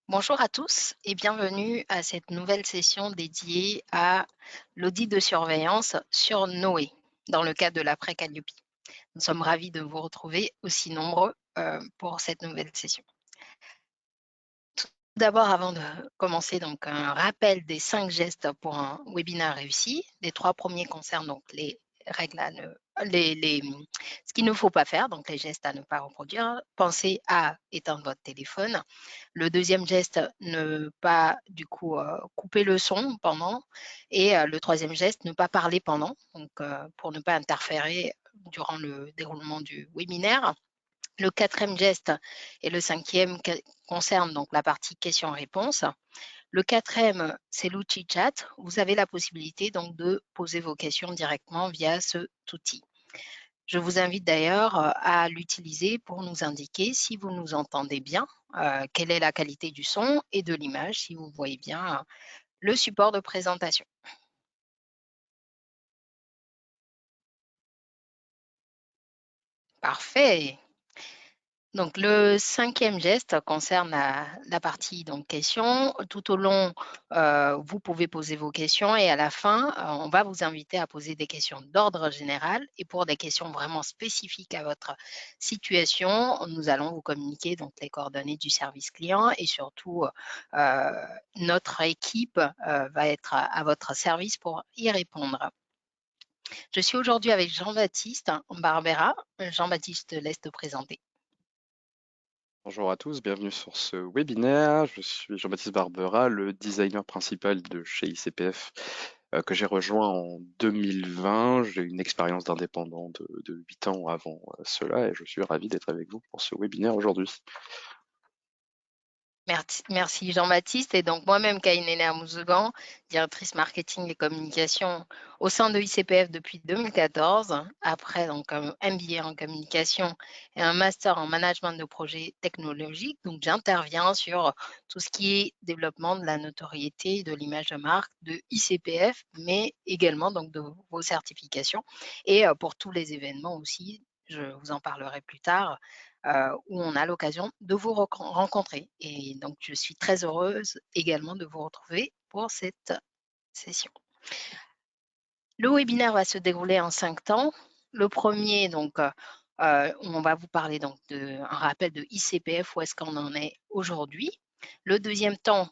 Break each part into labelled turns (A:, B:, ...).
A: Bonjour à tous et bienvenue à cette nouvelle session dédiée à l'audit de surveillance sur Noé dans le cadre de l'après Calliope. Nous sommes ravis de vous retrouver aussi nombreux pour cette nouvelle session. Tout d'abord, avant de commencer, donc un rappel des 5 gestes pour un webinaire réussi. Les 3 premiers concernent donc les règles à ne ce qu'il ne faut pas faire, donc les gestes à ne pas reproduire. Pensez à éteindre votre téléphone. Le deuxième geste, ne pas du coup couper le son pendant. Et le troisième geste, ne pas parler pendant, donc pour ne pas interférer durant le déroulement du webinaire. Le quatrième geste et le cinquième concerne donc la partie questions-réponses. Le quatrième, c'est l'outil chat. Vous avez la possibilité donc de poser vos questions directement via cet outil. Je vous invite d'ailleurs à l'utiliser pour nous indiquer si vous nous entendez bien, quelle est la qualité du son et de l'image, si vous voyez bien le support de présentation. Parfait. Donc le cinquième geste concerne la partie donc questions. Tout au long, vous pouvez poser vos questions et à la fin, on va vous inviter à poser des questions d'ordre général et pour des questions vraiment spécifiques à votre situation, nous allons vous communiquer donc les coordonnées du service client et surtout, notre équipe, va être à votre service pour y répondre. Je suis aujourd'hui avec Jean-Baptiste Barbera. Jean-Baptiste, je te laisse te présenter.
B: Bonjour à tous, bienvenue sur ce webinaire. Je suis Jean-Baptiste Barbera, le designer principal de chez ICPF que j'ai rejoint en 2020. J'ai une expérience d'indépendant de 8 ans avant cela et je suis ravi d'être avec vous pour ce webinaire aujourd'hui.
A: Merci Jean-Baptiste. Et donc moi-même, Kainene Amouzougan, directrice marketing et communication au sein de ICPF depuis 2014. Après donc un MBA en communication et un master en management de projets technologiques. Donc j'interviens sur tout ce qui est développement de la notoriété, de l'image de marque de ICPF, mais également donc de vos certifications. Et pour tous les événements aussi, je vous en parlerai plus tard, où on a l'occasion de vous rencontrer. Et donc, je suis très heureuse également de vous retrouver pour cette session. Le webinaire va se dérouler en 5 temps. Le premier, donc, on va vous parler donc d'un rappel de ICPF, où est-ce qu'on en est aujourd'hui. Le deuxième temps,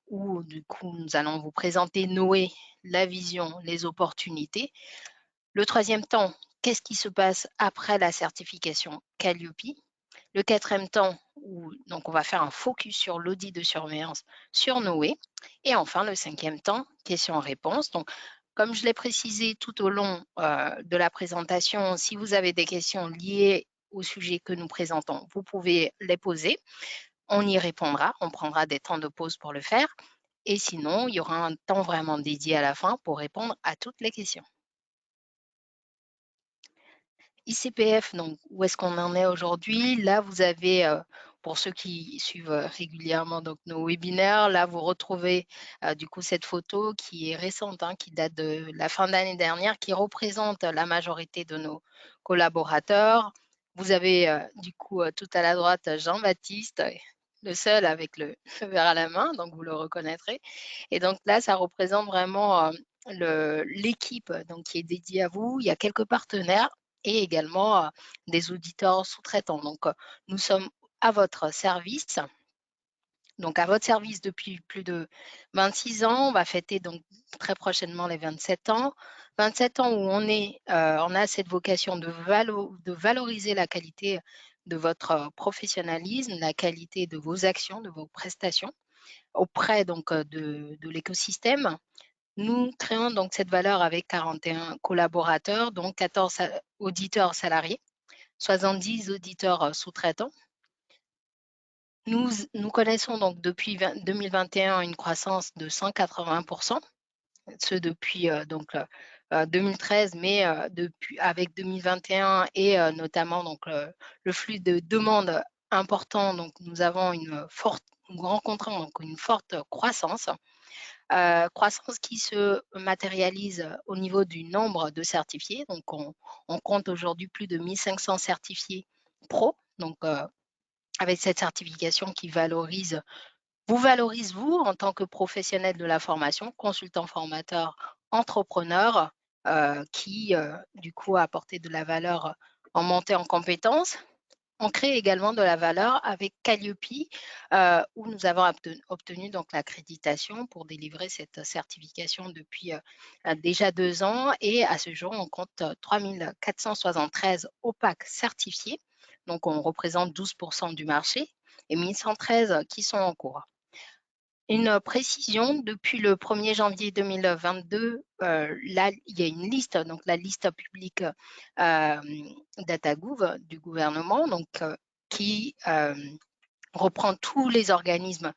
A: où du coup, nous allons vous présenter Noé, la vision, les opportunités. Le troisième temps, qu'est-ce qui se passe après la certification Calliope? Le quatrième temps, où donc on va faire un focus sur l'audit de surveillance sur Noé. Et enfin, le cinquième temps, questions-réponses. Donc, comme je l'ai précisé tout au long de la présentation, si vous avez des questions liées au sujet que nous présentons, vous pouvez les poser. On y répondra, on prendra des temps de pause pour le faire. Et sinon, il y aura un temps vraiment dédié à la fin pour répondre à toutes les questions. ICPF, donc où est-ce qu'on en est aujourd'hui? Là, vous avez, pour ceux qui suivent régulièrement donc, nos webinaires, là, vous retrouvez du coup cette photo qui est récente, hein, qui date de la fin d'année dernière, qui représente la majorité de nos collaborateurs. Vous avez du coup tout à la droite Jean-Baptiste, le seul avec le verre à la main, donc vous le reconnaîtrez. Et donc là, ça représente vraiment l'équipe donc qui est dédiée à vous. Il y a quelques partenaires et également des auditeurs sous-traitants. Donc, nous sommes à votre service. Donc, à votre service depuis plus de 26 ans. On va fêter donc très prochainement les 27 ans. 27 ans où on a cette vocation de valoriser la qualité de votre professionnalisme, la qualité de vos actions, de vos prestations auprès donc de l'écosystème. Nous créons donc cette valeur avec 41 collaborateurs, donc 14 auditeurs salariés, 70 auditeurs sous-traitants. Nous connaissons donc depuis 2021 une croissance de 180%, ce depuis donc 2013, mais depuis, avec 2021 et notamment donc le flux de demandes important, donc nous rencontrons donc une forte croissance. Croissance qui se matérialise au niveau du nombre de certifiés. Donc, on compte aujourd'hui plus de 1500 certifiés pro. Donc, avec cette certification qui valorise vous valorise vous en tant que professionnel de la formation, consultant formateur, entrepreneur, qui du coup a apporté de la valeur en montée en compétences. On crée également de la valeur avec Calliope, où nous avons obtenu donc l'accréditation pour délivrer cette certification depuis déjà 2 ans. Et à ce jour, on compte 3473 OPAC certifiés. Donc, on représente 12% du marché et 1113 qui sont en cours. Une précision, depuis le 1er janvier 2022, là, il y a une liste, donc la liste publique DataGouv du gouvernement, donc, qui reprend tous les organismes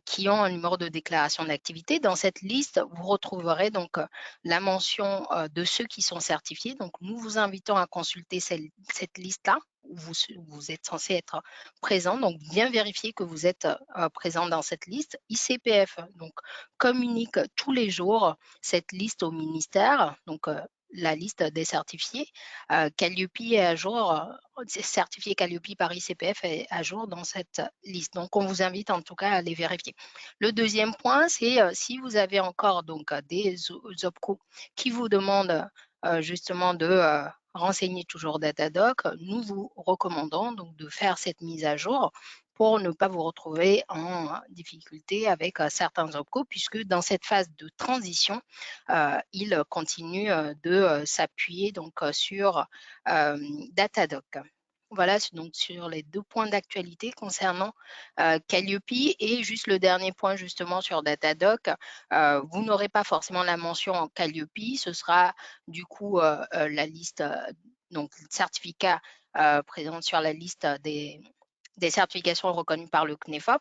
A: qui ont un numéro de déclaration d'activité. Dans cette liste, vous retrouverez donc la mention de ceux qui sont certifiés. Donc, nous vous invitons à consulter cette liste-là où vous êtes censé être présent. Donc, bien vérifier que vous êtes présent dans cette liste. ICPF donc, communique tous les jours cette liste au ministère. Donc, la liste des certifiés. Calliope est à jour, certifié Calliope par ICPF est à jour dans cette liste. Donc, on vous invite en tout cas à les vérifier. Le deuxième point, c'est si vous avez encore donc des OPCO qui vous demandent justement de renseigner toujours Datadoc, nous vous recommandons donc de faire cette mise à jour pour ne pas vous retrouver en difficulté avec certains OPCO, puisque dans cette phase de transition, il continue de s'appuyer donc sur Datadoc. Voilà donc sur les 2 points d'actualité concernant Calliope. Et juste le dernier point justement sur Datadoc, vous n'aurez pas forcément la mention Calliope, ce sera du coup la liste, donc certificat présent sur la liste des certifications reconnues par le CNEFOP.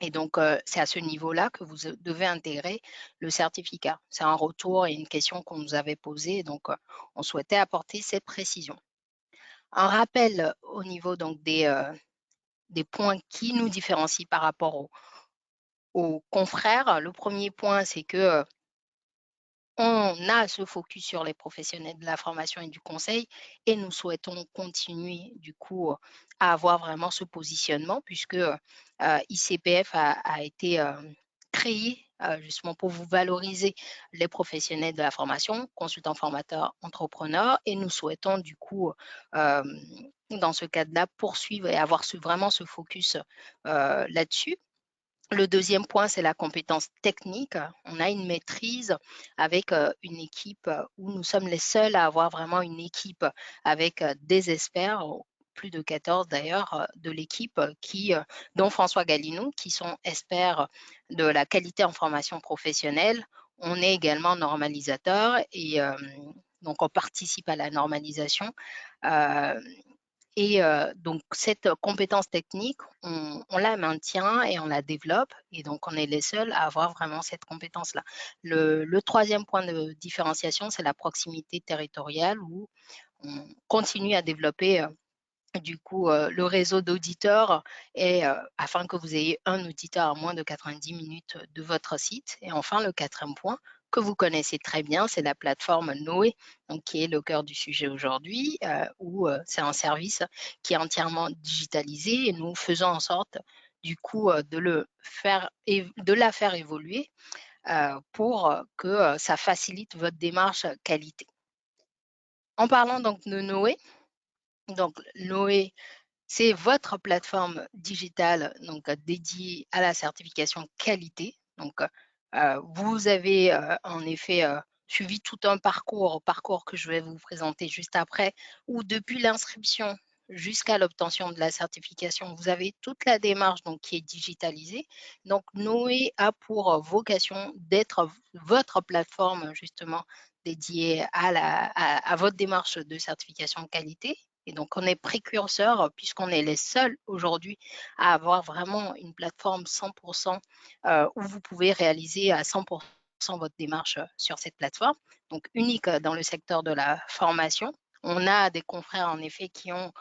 A: Et donc, c'est à ce niveau-là que vous devez intégrer le certificat. C'est un retour et une question qu'on nous avait posée, donc on souhaitait apporter cette précision. Un rappel au niveau donc des points qui nous différencient par rapport aux confrères. Le premier point, c'est que on a ce focus sur les professionnels de la formation et du conseil et nous souhaitons continuer du coup à avoir vraiment ce positionnement puisque ICPF a été créé justement pour vous valoriser les professionnels de la formation, consultants formateurs, entrepreneurs et nous souhaitons du coup dans ce cadre-là poursuivre et avoir vraiment ce focus là-dessus. Le deuxième point, c'est la compétence technique. On a une maîtrise avec une équipe où nous sommes les seuls à avoir vraiment une équipe avec des experts, plus de 14 d'ailleurs, de l'équipe dont François Galinou, qui sont experts de la qualité en formation professionnelle. On est également normalisateur et donc on participe à la normalisation. Et donc, cette compétence technique, on la maintient et on la développe. Et donc, on est les seuls à avoir vraiment cette compétence-là. Le troisième point de différenciation, c'est la proximité territoriale où on continue à développer du coup le réseau d'auditeurs et afin que vous ayez un auditeur à moins de 90 minutes de votre site. Et enfin, le quatrième point que vous connaissez très bien, c'est la plateforme Noé, donc qui est le cœur du sujet aujourd'hui, où c'est un service qui est entièrement digitalisé et nous faisons en sorte du coup de la faire évoluer pour que ça facilite votre démarche qualité. En parlant donc de Noé, donc Noé c'est votre plateforme digitale donc dédiée à la certification qualité. Donc, vous avez en effet suivi tout un parcours que je vais vous présenter juste après, où depuis l'inscription jusqu'à l'obtention de la certification, vous avez toute la démarche donc, qui est digitalisée. Donc, Noé a pour vocation d'être votre plateforme justement dédiée à votre démarche de certification qualité. Et donc, on est précurseur puisqu'on est les seuls aujourd'hui à avoir vraiment une plateforme 100% où vous pouvez réaliser à 100% votre démarche sur cette plateforme. Donc, unique dans le secteur de la formation. On a des confrères en effet qui ont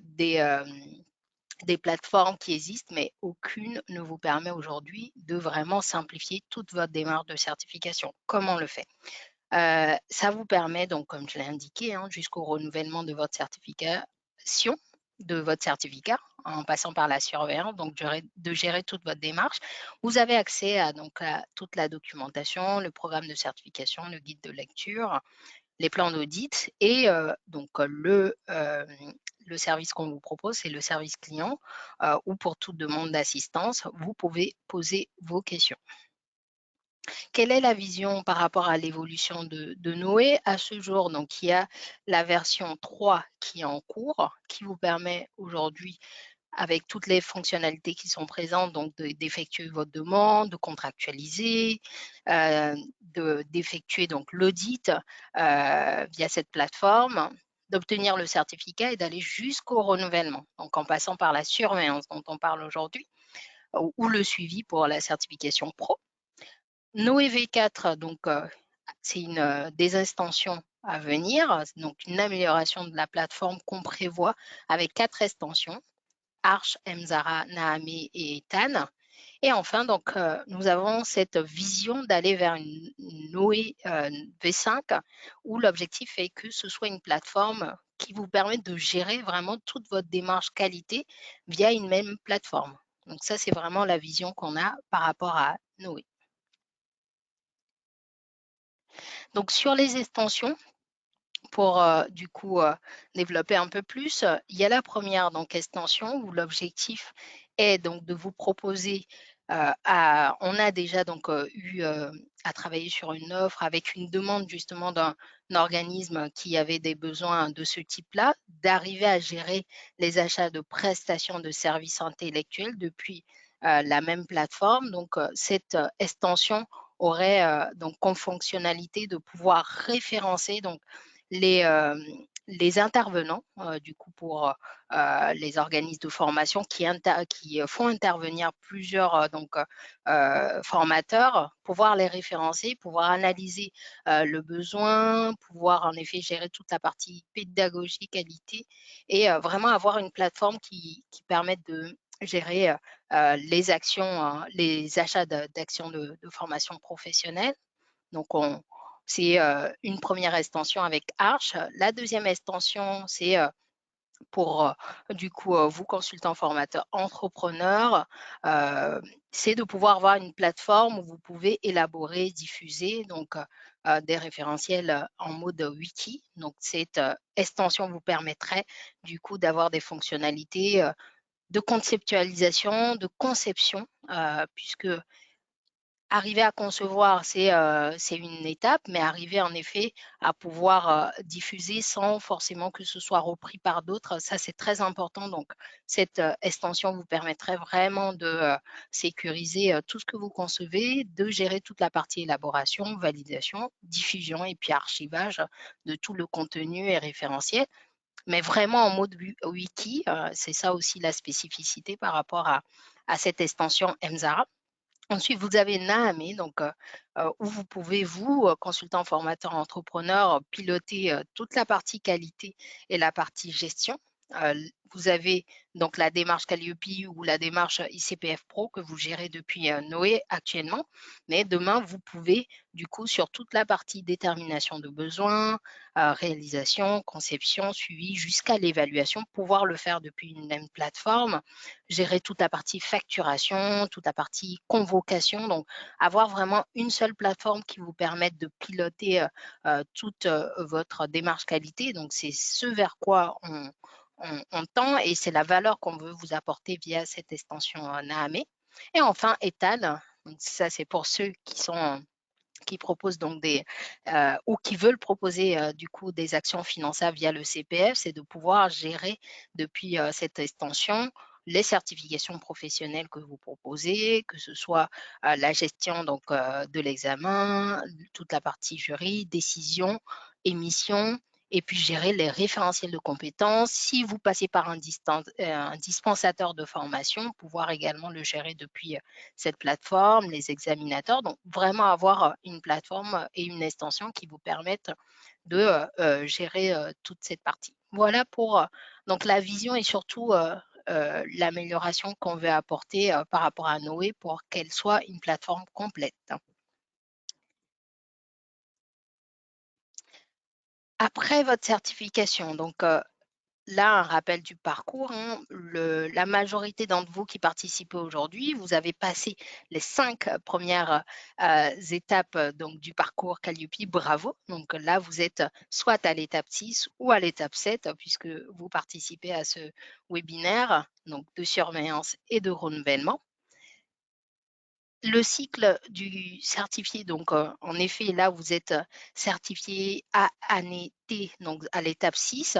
A: des plateformes qui existent, mais aucune ne vous permet aujourd'hui de vraiment simplifier toute votre démarche de certification. Comment on le fait? Ça vous permet donc, comme je l'ai indiqué, jusqu'au renouvellement de votre certification, de votre certificat, en passant par la surveillance, donc de gérer toute votre démarche. Vous avez accès à, donc, à toute la documentation, le programme de certification, le guide de lecture, les plans d'audit et le service qu'on vous propose, c'est le service client où pour toute demande d'assistance, vous pouvez poser vos questions. Quelle est la vision par rapport à l'évolution de Noé à ce jour? Donc, il y a la version 3 qui est en cours, qui vous permet aujourd'hui, avec toutes les fonctionnalités qui sont présentes, donc d'effectuer votre demande, de contractualiser, d'effectuer donc l'audit via cette plateforme, d'obtenir le certificat et d'aller jusqu'au renouvellement, donc en passant par la surveillance dont on parle aujourd'hui, ou le suivi pour la certification pro. Noé V4, donc c'est des extensions à venir, donc une amélioration de la plateforme qu'on prévoit avec 4 extensions, Arch, Mzara, Naame et Tan. Et enfin, donc, nous avons cette vision d'aller vers une Noé V5 où l'objectif est que ce soit une plateforme qui vous permette de gérer vraiment toute votre démarche qualité via une même plateforme. Donc ça, c'est vraiment la vision qu'on a par rapport à Noé. Donc sur les extensions, pour du coup développer un peu plus, il y a la première donc extension où l'objectif est donc de vous proposer on a déjà donc eu à travailler sur une offre avec une demande justement d'un organisme qui avait des besoins de ce type-là, d'arriver à gérer les achats de prestations de services intellectuels depuis la même plateforme. Donc cette extension aurait donc comme fonctionnalité de pouvoir référencer donc les, euh, les intervenants, du coup, pour les organismes de formation qui font intervenir plusieurs formateurs, pouvoir les référencer, pouvoir analyser le besoin, pouvoir en effet gérer toute la partie pédagogie, qualité et vraiment avoir une plateforme qui permette de gérer les actions, les achats d'actions de formation professionnelle. Donc, c'est une première extension avec Arch. La deuxième extension, c'est pour du coup vous consultants formateurs entrepreneurs, c'est de pouvoir avoir une plateforme où vous pouvez élaborer, diffuser donc des référentiels en mode wiki. Donc cette extension vous permettrait du coup d'avoir des fonctionnalités de conceptualisation, de conception, puisque arriver à concevoir, c'est une étape, mais arriver en effet à pouvoir diffuser sans forcément que ce soit repris par d'autres, ça c'est très important. Donc cette extension vous permettrait vraiment de sécuriser tout ce que vous concevez, de gérer toute la partie élaboration, validation, diffusion et puis archivage de tout le contenu et référentiel, mais vraiment en mode wiki. C'est ça aussi la spécificité par rapport à cette extension MZARA. Ensuite, vous avez Naame, donc, où vous pouvez, vous, consultant, formateur, entrepreneur, piloter toute la partie qualité et la partie gestion. Vous avez donc la démarche Calliope ou la démarche ICPF Pro que vous gérez depuis Noé actuellement. Mais demain, vous pouvez, du coup, sur toute la partie détermination de besoins, réalisation, conception, suivi, jusqu'à l'évaluation, pouvoir le faire depuis une même plateforme, gérer toute la partie facturation, toute la partie convocation. Donc, avoir vraiment une seule plateforme qui vous permette de piloter toute votre démarche qualité. Donc, c'est ce vers quoi on tend et c'est la valeur qu'on veut vous apporter via cette extension Naame. Et enfin, Etal. Donc, ça, c'est pour ceux qui proposent donc ou qui veulent proposer du coup des actions finançables via le CPF, c'est de pouvoir gérer depuis cette extension les certifications professionnelles que vous proposez, que ce soit la gestion donc de l'examen, toute la partie jury, décision, émission, et puis gérer les référentiels de compétences. Si vous passez par un dispensateur de formation, pouvoir également le gérer depuis cette plateforme, les examinateurs. Donc, vraiment avoir une plateforme et une extension qui vous permettent de gérer toute cette partie. Voilà pour donc la vision et surtout l'amélioration qu'on veut apporter par rapport à Noé pour qu'elle soit une plateforme complète. Après votre certification, donc là, un rappel du parcours, hein. La majorité d'entre vous qui participez aujourd'hui, vous avez passé les 5 premières étapes donc, du parcours Calliope. Bravo. Donc là, vous êtes soit à l'étape 6 ou à l'étape 7, puisque vous participez à ce webinaire donc, de surveillance et de renouvellement. Le cycle du certifié, donc en effet, là, vous êtes certifié à année T, donc à l'étape 6.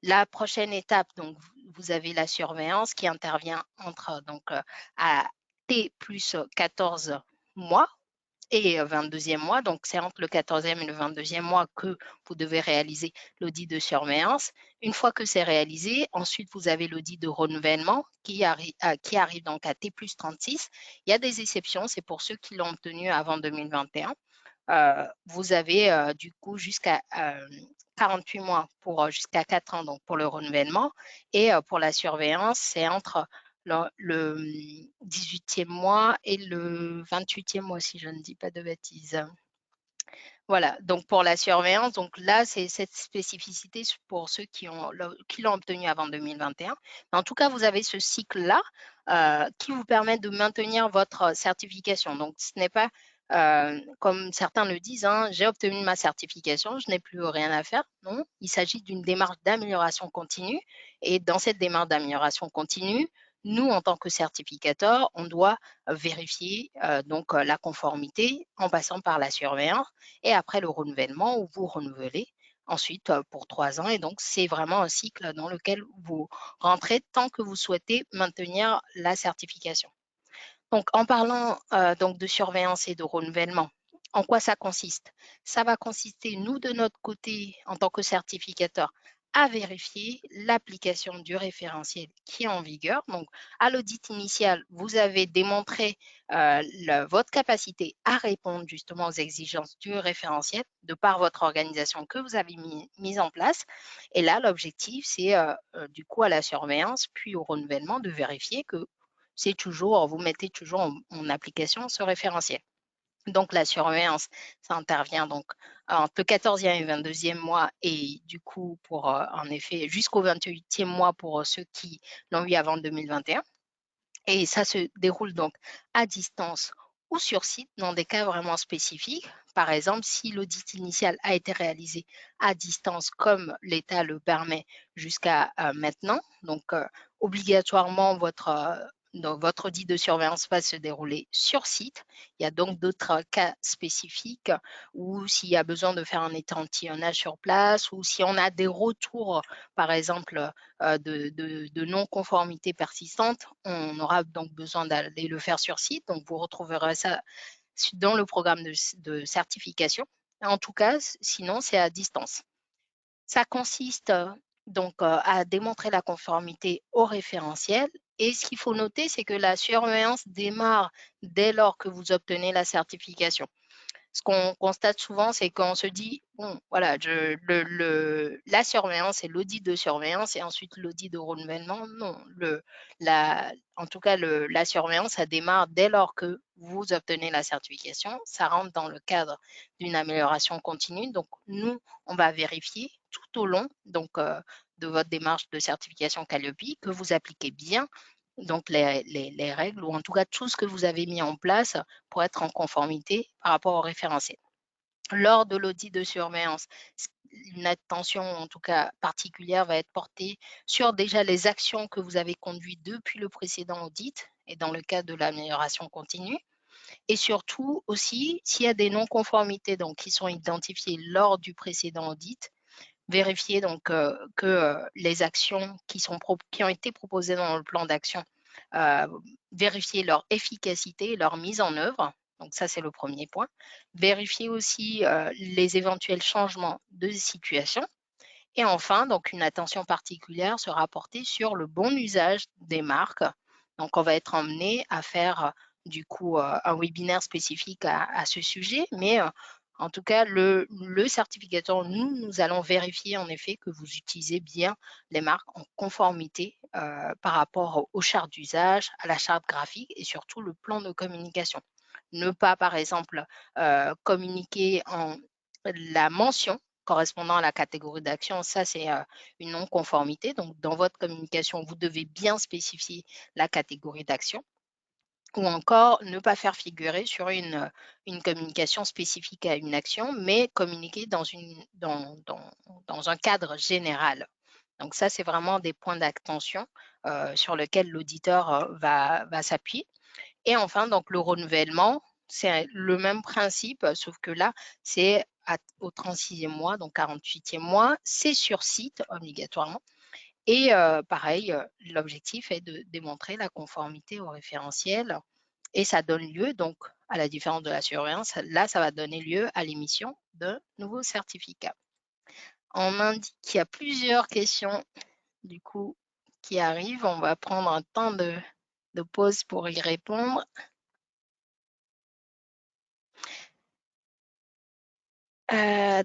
A: La prochaine étape, donc, vous avez la surveillance qui intervient entre donc, à T plus 14 mois et 22e mois. Donc, c'est entre le 14e et le 22e mois que vous devez réaliser l'audit de surveillance. Une fois que c'est réalisé, ensuite, vous avez l'audit de renouvellement qui arrive donc à T plus 36. Il y a des exceptions, c'est pour ceux qui l'ont obtenu avant 2021. Vous avez du coup jusqu'à 48 mois pour jusqu'à 4 ans donc pour le renouvellement et pour la surveillance, c'est entre le 18e mois et le 28e mois si je ne dis pas de bêtises. Voilà, donc pour la surveillance, donc là, c'est cette spécificité pour ceux qui l'ont obtenu avant 2021. En tout cas, vous avez ce cycle-là qui vous permet de maintenir votre certification. Donc, ce n'est pas comme certains le disent, hein, j'ai obtenu ma certification, je n'ai plus rien à faire. Non, il s'agit d'une démarche d'amélioration continue. Et dans cette démarche d'amélioration continue, nous, en tant que certificateur, on doit vérifier donc la conformité en passant par la surveillance et après le renouvellement où vous renouvelez ensuite pour 3 ans. Et donc, c'est vraiment un cycle dans lequel vous rentrez tant que vous souhaitez maintenir la certification. Donc, en parlant donc de surveillance et de renouvellement, en quoi ça consiste? Ça va consister, nous, de notre côté, en tant que certificateur, à vérifier l'application du référentiel qui est en vigueur. Donc, à l'audit initial, vous avez démontré votre capacité à répondre justement aux exigences du référentiel de par votre organisation que vous avez mise en place. Et là, l'objectif, c'est du coup à la surveillance, puis au renouvellement, de vérifier que c'est toujours, vous mettez toujours en application ce référentiel. Donc, la surveillance, ça intervient donc entre le 14e et 22e mois et du coup, pour en effet, jusqu'au 28e mois pour ceux qui l'ont eu avant 2021. Et ça se déroule donc à distance ou sur site dans des cas vraiment spécifiques. Par exemple, si l'audit initial a été réalisé à distance comme l'État le permet jusqu'à maintenant, donc obligatoirement votre audit de surveillance va se dérouler sur site. Il y a donc d'autres cas spécifiques où s'il y a besoin de faire un échantillonnage sur place ou si on a des retours, par exemple, de non-conformité persistante, on aura donc besoin d'aller le faire sur site. Donc, vous retrouverez ça dans le programme de certification. En tout cas, sinon, c'est à distance. Ça consiste donc à démontrer la conformité au référentiel. Et ce qu'il faut noter, c'est que la surveillance démarre dès lors que vous obtenez la certification. Ce qu'on constate souvent, c'est qu'on se dit, bon, voilà, la surveillance et l'audit de surveillance et ensuite l'audit de renouvellement. Non, en tout cas, la surveillance, ça démarre dès lors que vous obtenez la certification. Ça rentre dans le cadre d'une amélioration continue. Donc, nous, on va vérifier tout au long de votre démarche de certification Calliope que vous appliquez bien donc les règles ou en tout cas tout ce que vous avez mis en place pour être en conformité par rapport au référentiel. Lors de l'audit de surveillance, une attention en tout cas particulière va être portée sur déjà les actions que vous avez conduites depuis le précédent audit et dans le cadre de l'amélioration continue. Et surtout aussi, s'il y a des non-conformités donc, qui sont identifiées lors du précédent audit, vérifier donc que les actions qui ont été proposées dans le plan d'action, vérifier leur efficacité, leur mise en œuvre. Donc ça, c'est le premier point. Vérifier aussi les éventuels changements de situation. Et enfin, donc une attention particulière sera portée sur le bon usage des marques. Donc on va être emmené à faire du coup un webinaire spécifique à ce sujet, mais en tout cas, le certificateur, nous allons vérifier en effet que vous utilisez bien les marques en conformité par rapport aux chartes d'usage, à la charte graphique et surtout le plan de communication. Ne pas, par exemple, communiquer en la mention correspondant à la catégorie d'action, ça c'est une non-conformité. Donc dans votre communication, vous devez bien spécifier la catégorie d'action ou encore ne pas faire figurer sur une communication spécifique à une action, mais communiquer dans un cadre général. Donc ça, c'est vraiment des points d'attention sur lesquels l'auditeur va s'appuyer. Et enfin, donc le renouvellement, c'est le même principe, sauf que là, c'est au 36e mois, donc 48e mois, c'est sur site obligatoirement. Et pareil, l'objectif est de démontrer la conformité au référentiel et ça donne lieu, donc, à la différence de la surveillance, là, ça va donner lieu à l'émission d'un nouveau certificat. On m'indique qu'il y a plusieurs questions, du coup, qui arrivent. On va prendre un temps de pause pour y répondre.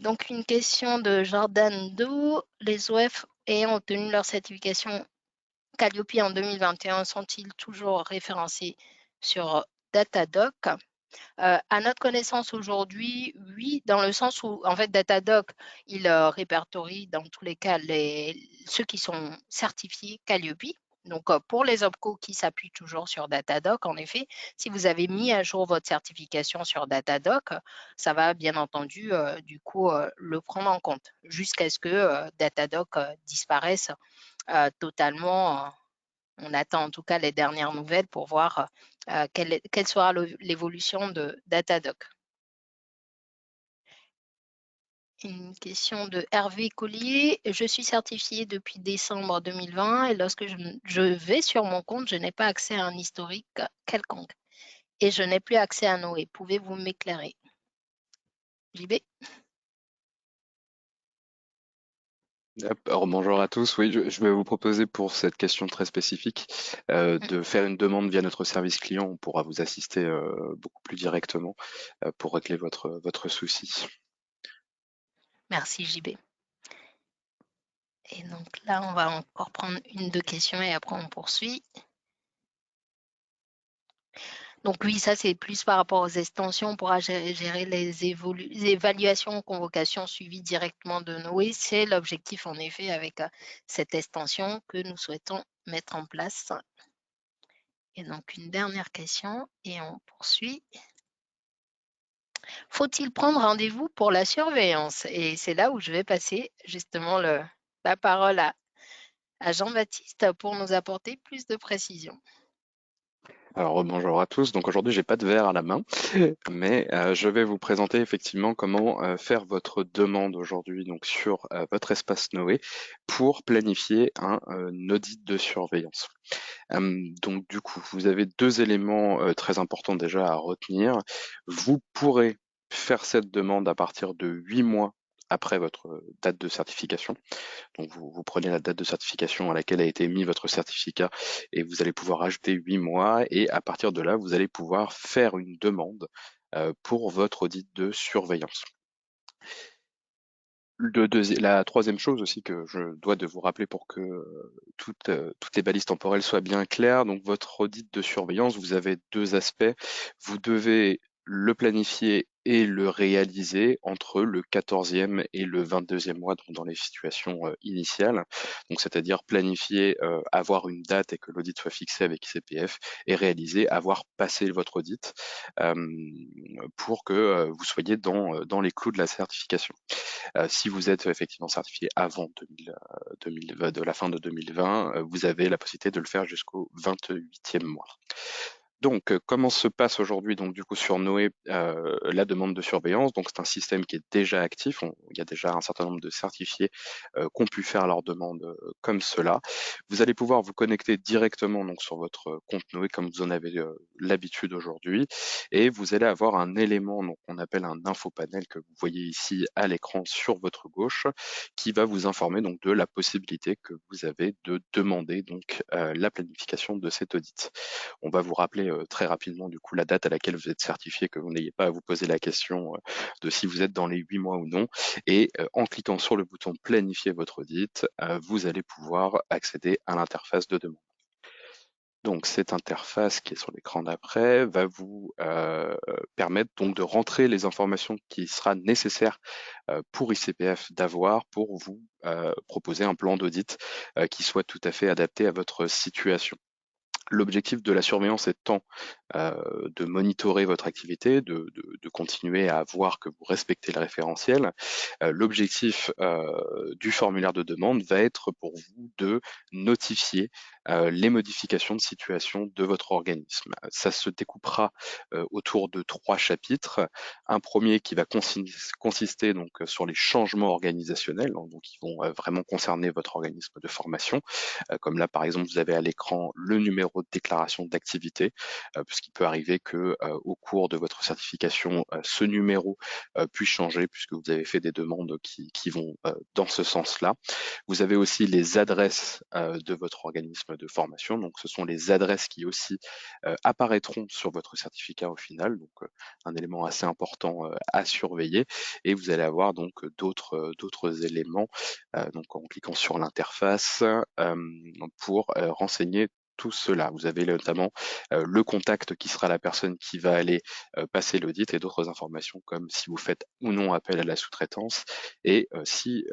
A: Donc, une question de Jordan Do. Les OF ayant obtenu leur certification Calliope en 2021 sont-ils toujours référencés sur Datadoc? À notre connaissance aujourd'hui, oui, dans le sens où, en fait, Datadoc, il répertorie dans tous les cas ceux qui sont certifiés Calliope. Donc, pour les OPCO qui s'appuient toujours sur Datadoc, en effet, si vous avez mis à jour votre certification sur Datadoc, ça va bien entendu, du coup, le prendre en compte jusqu'à ce que Datadoc disparaisse totalement. On attend en tout cas les dernières nouvelles pour voir quelle sera l'évolution de Datadoc. Une question de Hervé Collier. Je suis certifié depuis décembre 2020 et lorsque je vais sur mon compte, je n'ai pas accès à un historique quelconque et je n'ai plus accès à Noé. Pouvez-vous m'éclairer? JB?
B: Alors, bonjour à tous. Oui, je vais vous proposer pour cette question très spécifique de faire une demande via notre service client. On pourra vous assister beaucoup plus directement pour régler votre souci.
A: Merci JB. Et donc là, on va encore prendre une, deux questions et après on poursuit. Donc oui, ça c'est plus par rapport aux extensions. On pourra gérer les évaluations, convocations suivies directement de Noé. C'est l'objectif en effet avec cette extension que nous souhaitons mettre en place. Et donc une dernière question et on poursuit. Faut-il prendre rendez-vous pour la surveillance? Et c'est là où je vais passer justement la parole à Jean-Baptiste pour nous apporter plus de précision.
B: Alors bonjour à tous. Donc aujourd'hui, j'ai pas de verre à la main, mais je vais vous présenter effectivement comment faire votre demande aujourd'hui donc sur votre espace Noé pour planifier un audit de surveillance. Donc du coup, vous avez deux éléments très importants déjà à retenir. Vous pourrez faire cette demande à partir de 8 mois après votre date de certification. Donc vous prenez la date de certification à laquelle a été émis votre certificat et vous allez pouvoir ajouter 8 mois et à partir de là, vous allez pouvoir faire une demande pour votre audit de surveillance. La troisième chose aussi que je dois de vous rappeler pour que toutes les balises temporelles soient bien claires, donc votre audit de surveillance, vous avez deux aspects. Vous devez le planifier et le réaliser entre le 14e et le 22e mois, donc dans les situations initiales. Donc c'est-à-dire planifier, avoir une date et que l'audit soit fixé avec ICPF et réaliser, avoir passé votre audit euh, pour que vous soyez dans les clous de la certification. Si vous êtes effectivement certifié avant de la fin de 2020, vous avez la possibilité de le faire jusqu'au 28e mois. Donc, comment se passe aujourd'hui donc du coup sur Noé la demande de surveillance? Donc, c'est un système qui est déjà actif. Il y a déjà un certain nombre de certifiés qui ont pu faire leur demande comme cela. Vous allez pouvoir vous connecter directement donc sur votre compte Noé comme vous en avez l'habitude aujourd'hui, et vous allez avoir un élément donc qu'on appelle un infopanel que vous voyez ici à l'écran sur votre gauche, qui va vous informer donc de la possibilité que vous avez de demander donc la planification de cet audit. On va vous rappeler très rapidement du coup la date à laquelle vous êtes certifié, que vous n'ayez pas à vous poser la question de si vous êtes dans les 8 mois ou non. Et en cliquant sur le bouton planifier votre audit, vous allez pouvoir accéder à l'interface de demande. Donc cette interface qui est sur l'écran d'après va vous permettre donc de rentrer les informations qui sera nécessaire pour ICPF d'avoir pour vous proposer un plan d'audit qui soit tout à fait adapté à votre situation. L'objectif de la surveillance étant de monitorer votre activité, de continuer à voir que vous respectez le référentiel. L'objectif du formulaire de demande va être pour vous de notifier les modifications de situation de votre organisme. Ça se découpera autour de 3 chapitres. Un premier qui va consister donc sur les changements organisationnels, hein, donc qui vont vraiment concerner votre organisme de formation. Comme là, par exemple, vous avez à l'écran le numéro de déclaration d'activité, puisqu'il peut arriver que au cours de votre certification, ce numéro puisse changer puisque vous avez fait des demandes qui vont dans ce sens-là. Vous avez aussi les adresses de votre organisme de formation, donc ce sont les adresses qui aussi apparaîtront sur votre certificat au final, donc un élément assez important à surveiller. Et vous allez avoir donc d'autres éléments, donc en cliquant sur l'interface pour renseigner tout cela. Vous avez notamment le contact qui sera la personne qui va aller passer l'audit et d'autres informations comme si vous faites ou non appel à la sous-traitance et si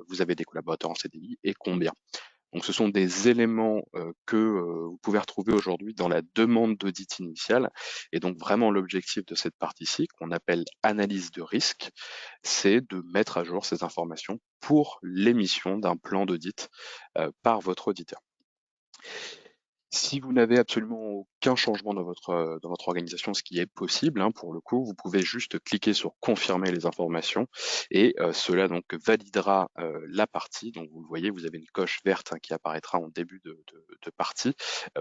B: vous avez des collaborateurs en CDI et combien. Donc ce sont des éléments que vous pouvez retrouver aujourd'hui dans la demande d'audit initiale. Et donc vraiment l'objectif de cette partie-ci, qu'on appelle analyse de risque, c'est de mettre à jour ces informations pour l'émission d'un plan d'audit par votre auditeur. Si vous n'avez absolument aucun changement dans votre organisation, ce qui est possible, hein, pour le coup, vous pouvez juste cliquer sur confirmer les informations et cela donc validera la partie. Donc vous le voyez, vous avez une coche verte hein, qui apparaîtra en début de partie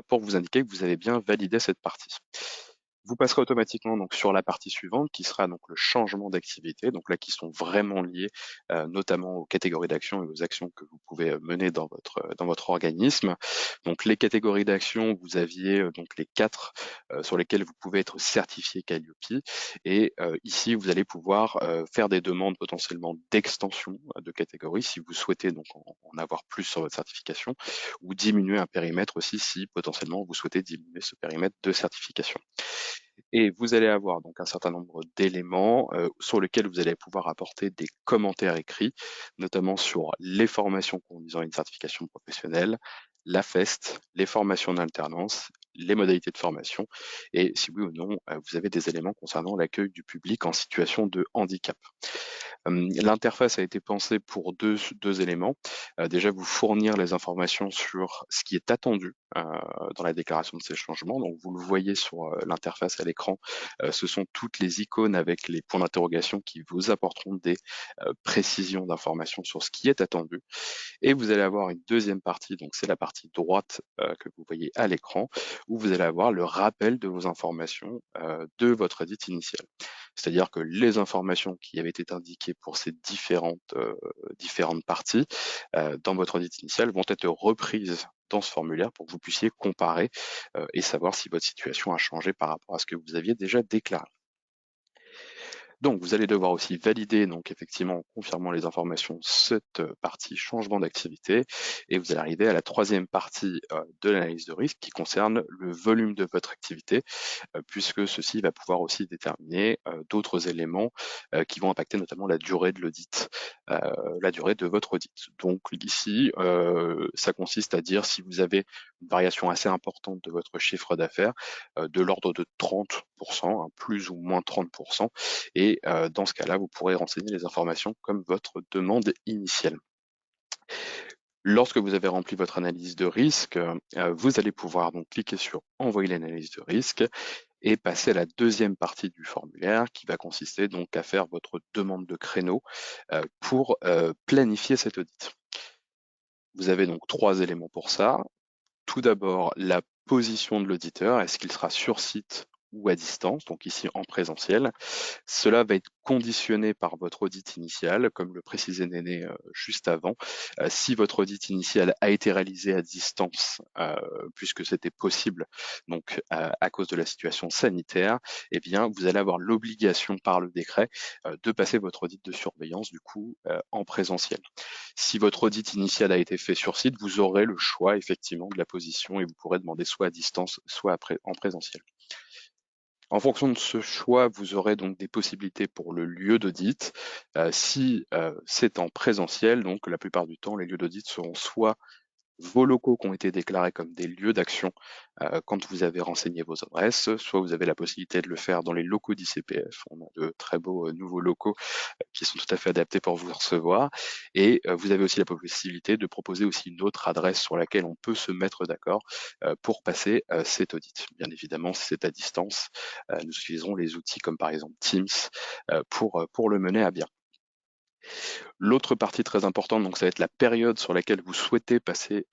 B: pour vous indiquer que vous avez bien validé cette partie. Vous passerez automatiquement donc sur la partie suivante qui sera donc le changement d'activité, donc là qui sont vraiment liés notamment aux catégories d'actions et aux actions que vous pouvez mener dans votre organisme. Donc les catégories d'actions, vous aviez donc les 4 sur lesquelles vous pouvez être certifié Calliope et ici vous allez pouvoir faire des demandes potentiellement d'extension de catégorie si vous souhaitez donc en avoir plus sur votre certification ou diminuer un périmètre aussi si potentiellement vous souhaitez diminuer ce périmètre de certification. Et vous allez avoir donc un certain nombre d'éléments sur lesquels vous allez pouvoir apporter des commentaires écrits, notamment sur les formations conduisant à une certification professionnelle, la FEST, les formations en alternance, les modalités de formation, et si oui ou non, vous avez des éléments concernant l'accueil du public en situation de handicap. L'interface a été pensée pour deux éléments. Déjà, vous fournir les informations sur ce qui est attendu dans la déclaration de ces changements. Donc, vous le voyez sur l'interface à l'écran, ce sont toutes les icônes avec les points d'interrogation qui vous apporteront des précisions d'informations sur ce qui est attendu. Et vous allez avoir une deuxième partie, donc c'est la partie droite que vous voyez à l'écran, où vous allez avoir le rappel de vos informations de votre audit initial. C'est-à-dire que les informations qui avaient été indiquées pour ces différentes parties dans votre audit initial vont être reprises dans ce formulaire pour que vous puissiez comparer et savoir si votre situation a changé par rapport à ce que vous aviez déjà déclaré. Donc, vous allez devoir aussi valider, donc effectivement, en confirmant les informations, cette partie changement d'activité. Et vous allez arriver à la troisième partie de l'analyse de risque qui concerne le volume de votre activité, puisque ceci va pouvoir aussi déterminer d'autres éléments qui vont impacter notamment la durée de l'audit, la durée de votre audit. Donc ici, ça consiste à dire si vous avez une variation assez importante de votre chiffre d'affaires, de l'ordre de 30%, hein, plus ou moins 30%, et dans ce cas-là, vous pourrez renseigner les informations comme votre demande initiale. Lorsque vous avez rempli votre analyse de risque, vous allez pouvoir donc cliquer sur Envoyer l'analyse de risque et passer à la deuxième partie du formulaire qui va consister donc à faire votre demande de créneau pour planifier cet audit. Vous avez donc 3 éléments pour ça. Tout d'abord, la position de l'auditeur, est-ce qu'il sera sur site ou à distance, donc ici en présentiel. Cela va être conditionné par votre audit initial, comme le précisait Néné juste avant. Si votre audit initial a été réalisé à distance, puisque c'était possible, donc à cause de la situation sanitaire, eh bien, vous allez avoir l'obligation par le décret de passer votre audit de surveillance, du coup, en présentiel. Si votre audit initial a été fait sur site, vous aurez le choix effectivement de la position et vous pourrez demander soit à distance, soit en présentiel. En fonction de ce choix, vous aurez donc des possibilités pour le lieu d'audit. Si c'est en présentiel, donc la plupart du temps, les lieux d'audit seront soit vos locaux qui ont été déclarés comme des lieux d'action quand vous avez renseigné vos adresses, soit vous avez la possibilité de le faire dans les locaux d'ICPF. On a de très beaux nouveaux locaux qui sont tout à fait adaptés pour vous recevoir. Et vous avez aussi la possibilité de proposer aussi une autre adresse sur laquelle on peut se mettre d'accord pour passer cet audit. Bien évidemment, si c'est à distance, nous utiliserons les outils comme par exemple Teams pour le mener à bien. L'autre partie très importante, donc ça va être la période sur laquelle vous souhaitez passer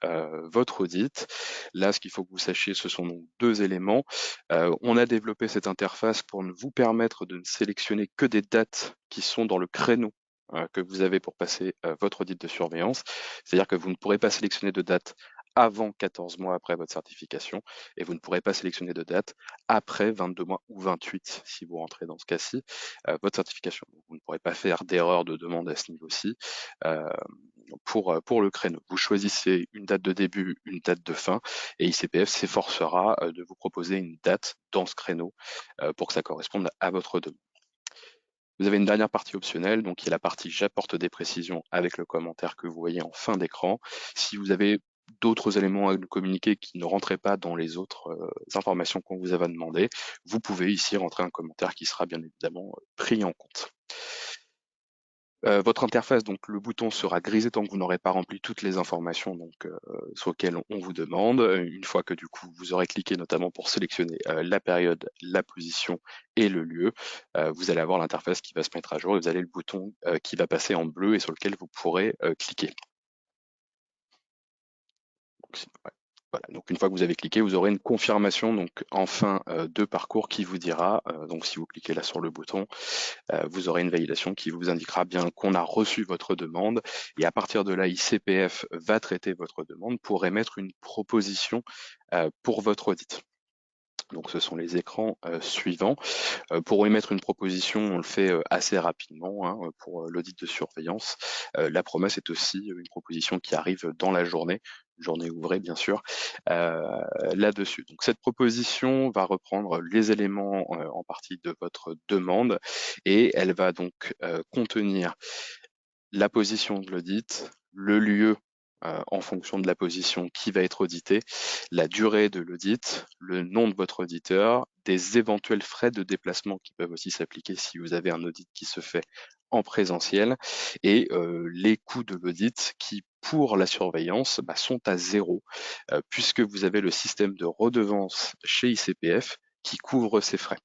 B: votre audit. Là, ce qu'il faut que vous sachiez, ce sont donc deux éléments. On a développé cette interface pour ne vous permettre de ne sélectionner que des dates qui sont dans le créneau que vous avez pour passer votre audit de surveillance. C'est-à-dire que vous ne pourrez pas sélectionner de date avant 14 mois après votre certification et vous ne pourrez pas sélectionner de date après 22 mois ou 28 si vous rentrez dans ce cas-ci votre certification. Donc, vous ne pourrez pas faire d'erreur de demande à ce niveau-ci euh, pour le créneau. Vous choisissez une date de début, une date de fin et ICPF s'efforcera de vous proposer une date dans ce créneau pour que ça corresponde à votre demande. Vous avez une dernière partie optionnelle, donc qui est la partie j'apporte des précisions avec le commentaire que vous voyez en fin d'écran. Si vous avez d'autres éléments à nous communiquer qui ne rentraient pas dans les autres informations qu'on vous avait demandées, vous pouvez ici rentrer un commentaire qui sera bien évidemment pris en compte. Votre interface, donc le bouton sera grisé tant que vous n'aurez pas rempli toutes les informations sur lesquelles on vous demande. Une fois que du coup vous aurez cliqué notamment pour sélectionner la période, la position et le lieu, vous allez avoir l'interface qui va se mettre à jour et vous avez le bouton qui va passer en bleu et sur lequel vous pourrez cliquer. Donc, ouais. Voilà, donc une fois que vous avez cliqué, vous aurez une confirmation donc en fin de parcours qui vous dira, donc si vous cliquez là sur le bouton, vous aurez une validation qui vous indiquera bien qu'on a reçu votre demande et à partir de là, ICPF va traiter votre demande pour émettre une proposition pour votre audit. Donc ce sont les écrans suivants. Pour émettre une proposition, on le fait assez rapidement hein, pour l'audit de surveillance. La promesse est aussi une proposition qui arrive dans la journée ouvrée bien sûr, là-dessus. Donc cette proposition va reprendre les éléments en partie de votre demande et elle va donc contenir la position de l'audit, le lieu en fonction de la position qui va être auditée, la durée de l'audit, le nom de votre auditeur, des éventuels frais de déplacement qui peuvent aussi s'appliquer si vous avez un audit qui se fait en présentiel, et les coûts de l'audit qui, pour la surveillance, sont à zéro, puisque vous avez le système de redevance chez ICPF qui couvre ces frais.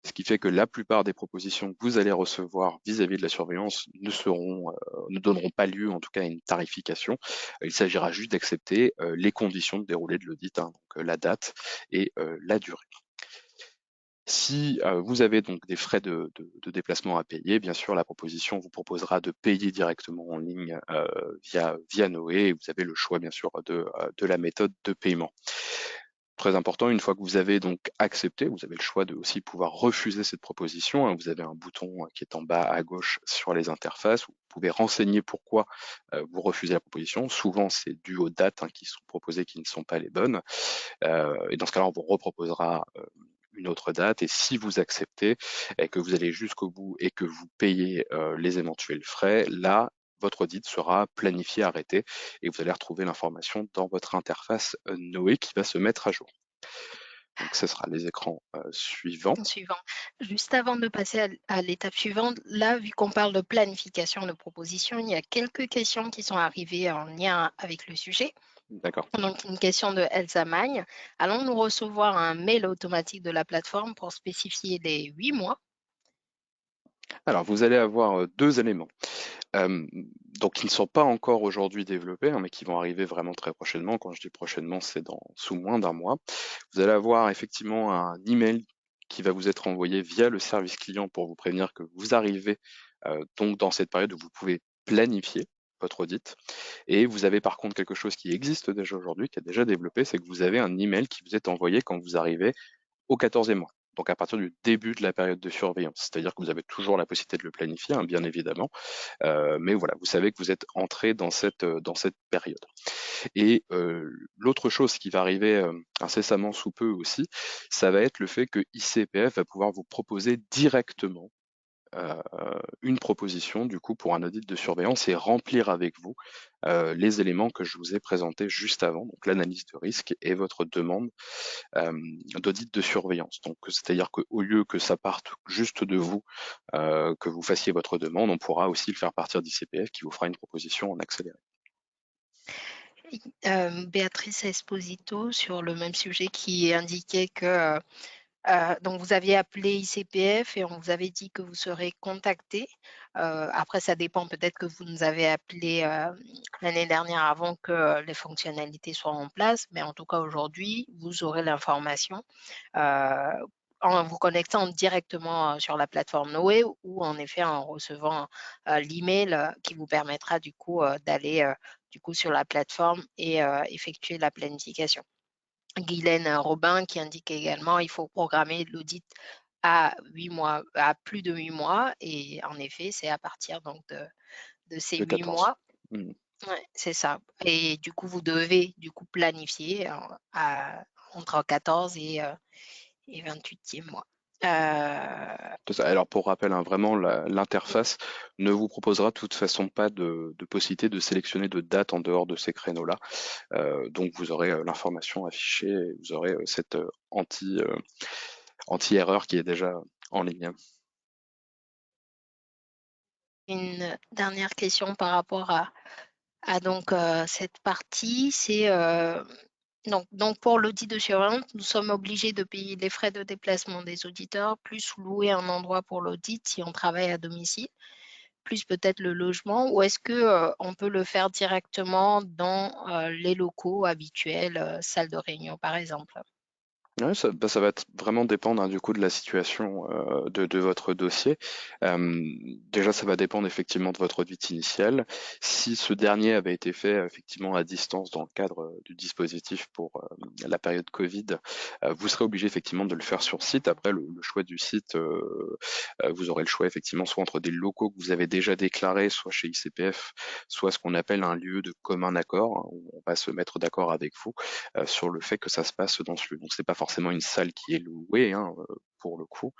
B: Ce qui fait que la plupart des propositions que vous allez recevoir vis-à-vis de la surveillance ne donneront pas lieu en tout cas à une tarification. Il s'agira juste d'accepter les conditions de déroulé de l'audit, hein, donc la date et la durée. Si vous avez donc des frais de déplacement à payer, bien sûr, la proposition vous proposera de payer directement en ligne via Noé et vous avez le choix, bien sûr, de la méthode de paiement. Très important, une fois que vous avez donc accepté, vous avez le choix de aussi pouvoir refuser cette proposition, hein. Vous avez un bouton qui est en bas à gauche sur les interfaces, où vous pouvez renseigner pourquoi vous refusez la proposition. Souvent, c'est dû aux dates qui sont proposées qui ne sont pas les bonnes. Et dans ce cas-là, on vous reproposera une autre date. Et si vous acceptez et que vous allez jusqu'au bout et que vous payez les éventuels frais, là, votre audit sera planifié, arrêté, et vous allez retrouver l'information dans votre interface Noé qui va se mettre à jour. Donc ce sera les écrans suivants.
A: Suivant. Juste avant de passer à l'étape suivante, là, vu qu'on parle de planification de proposition, il y a quelques questions qui sont arrivées en lien avec le sujet.
B: D'accord.
A: Donc, une question de Elsa Magne. Allons-nous recevoir un mail automatique de la plateforme pour spécifier les 8 mois?
B: Alors vous allez avoir deux éléments. Donc qui ne sont pas encore aujourd'hui développés, hein, mais qui vont arriver vraiment très prochainement. Quand je dis prochainement, c'est sous moins d'un mois. Vous allez avoir effectivement un email qui va vous être envoyé via le service client pour vous prévenir que vous arrivez donc dans cette période où vous pouvez planifier votre audit. Et vous avez par contre quelque chose qui existe déjà aujourd'hui, qui est déjà développé, c'est que vous avez un email qui vous est envoyé quand vous arrivez au 14e mois. Donc à partir du début de la période de surveillance. C'est-à-dire que vous avez toujours la possibilité de le planifier, hein, bien évidemment. Mais voilà, vous savez que vous êtes entré dans cette période. Et l'autre chose qui va arriver incessamment sous peu aussi, ça va être le fait que ICPF va pouvoir vous proposer directement une proposition du coup pour un audit de surveillance et remplir avec vous les éléments que je vous ai présentés juste avant, donc l'analyse de risque et votre demande d'audit de surveillance. Donc c'est-à-dire qu'au lieu que ça parte juste de vous, que vous fassiez votre demande, on pourra aussi le faire partir d'ICPF qui vous fera une proposition en accéléré.
A: Béatrice Esposito sur le même sujet qui indiquait que donc vous aviez appelé ICPF et on vous avait dit que vous serez contacté. Après, ça dépend, peut-être que vous nous avez appelé l'année dernière avant que les fonctionnalités soient en place, mais en tout cas aujourd'hui, vous aurez l'information en vous connectant directement sur la plateforme Noé ou en effet en recevant l'email qui vous permettra du coup d'aller du coup sur la plateforme et effectuer la planification. Guylaine Robin qui indique également il faut programmer l'audit à 8 mois, à plus de 8 mois. Et en effet, c'est à partir donc de ces
B: De
A: 8
B: 14.
A: mois.
B: Mhm.
A: Ouais, c'est ça. Et du coup, vous devez du coup planifier entre 14 et 28e mois.
B: C'est ça. Alors pour rappel, hein, vraiment l'interface ne vous proposera de toute façon pas de possibilité de sélectionner de date en dehors de ces créneaux-là. Donc vous aurez l'information affichée et vous aurez cette anti-erreur qui est déjà en ligne.
A: Une dernière question par rapport à donc cette partie, c'est donc pour l'audit de surveillance, nous sommes obligés de payer les frais de déplacement des auditeurs, plus louer un endroit pour l'audit si on travaille à domicile, plus peut-être le logement, ou est-ce que on peut le faire directement dans les locaux habituels, salle de réunion par exemple?
B: Ouais, ça va vraiment dépendre hein, du coup de la situation de votre dossier. Déjà, ça va dépendre effectivement de votre audit initial. Si ce dernier avait été fait effectivement à distance dans le cadre du dispositif pour la période Covid, vous serez obligé effectivement de le faire sur site. Après, le choix du site, vous aurez le choix effectivement soit entre des locaux que vous avez déjà déclarés, soit chez ICPF, soit ce qu'on appelle un lieu de commun accord, hein, où on va se mettre d'accord avec vous sur le fait que ça se passe dans ce lieu. Donc c'est pas forcément une salle qui est louée hein, pour le coup,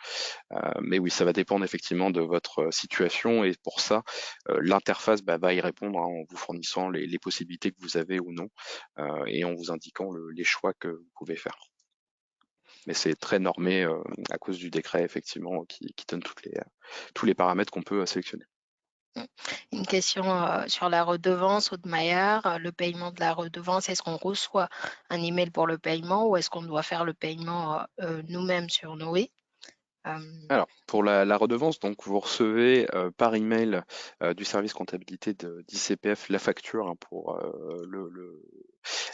B: mais oui, ça va dépendre effectivement de votre situation et pour ça, l'interface va y répondre hein, en vous fournissant les possibilités que vous avez ou non et en vous indiquant les choix que vous pouvez faire. Mais c'est très normé à cause du décret effectivement qui donne tous les paramètres qu'on peut sélectionner.
A: Mm. Une question sur la redevance, Audemeyer, le paiement de la redevance, est-ce qu'on reçoit un email pour le paiement ou est-ce qu'on doit faire le paiement nous-mêmes sur Noé? Euh,
B: Alors, pour la redevance, donc vous recevez par email du service comptabilité d'ICPF la facture hein, pour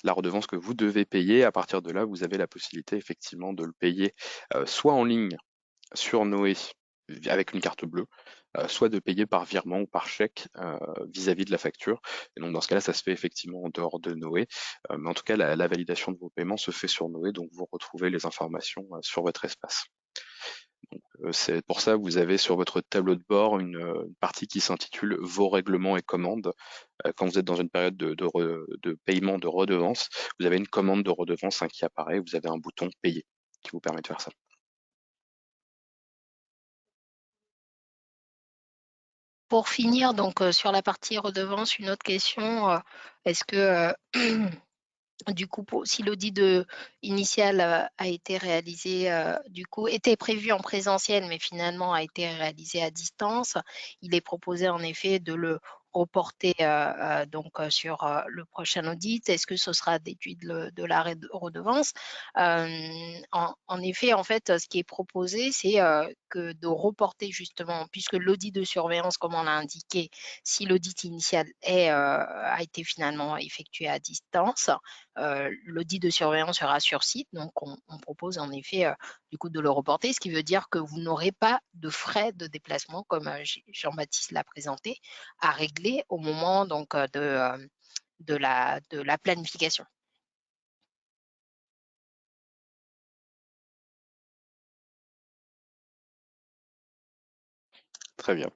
B: la redevance que vous devez payer. À partir de là, vous avez la possibilité effectivement de le payer soit en ligne sur Noé avec une carte bleue, soit de payer par virement ou par chèque vis-à-vis de la facture. Et donc dans ce cas-là, ça se fait effectivement en dehors de Noé. Mais en tout cas, la validation de vos paiements se fait sur Noé, donc vous retrouvez les informations sur votre espace. C'est pour ça que vous avez sur votre tableau de bord une partie qui s'intitule Vos règlements et commandes. Quand vous êtes dans une période de paiement de redevance, vous avez une commande de redevance hein, qui apparaît, vous avez un bouton Payer qui vous permet de faire ça.
A: pour finir, donc sur la partie redevance, une autre question, est-ce que du coup, si l'audit initial a été réalisé, du coup, était prévu en présentiel, mais finalement a été réalisé à distance, il est proposé en effet de le reporter donc sur le prochain audit. Est-ce que ce sera déduit de la redevance? En effet, en fait, ce qui est proposé, c'est que de reporter justement, puisque l'audit de surveillance, comme on l'a indiqué, si l'audit initial a été finalement effectué à distance, l'audit de surveillance sera sur site, donc on propose en effet du coup de le reporter, ce qui veut dire que vous n'aurez pas de frais de déplacement, comme Jean-Baptiste l'a présenté, à régler au moment donc de la planification.
B: Très bien.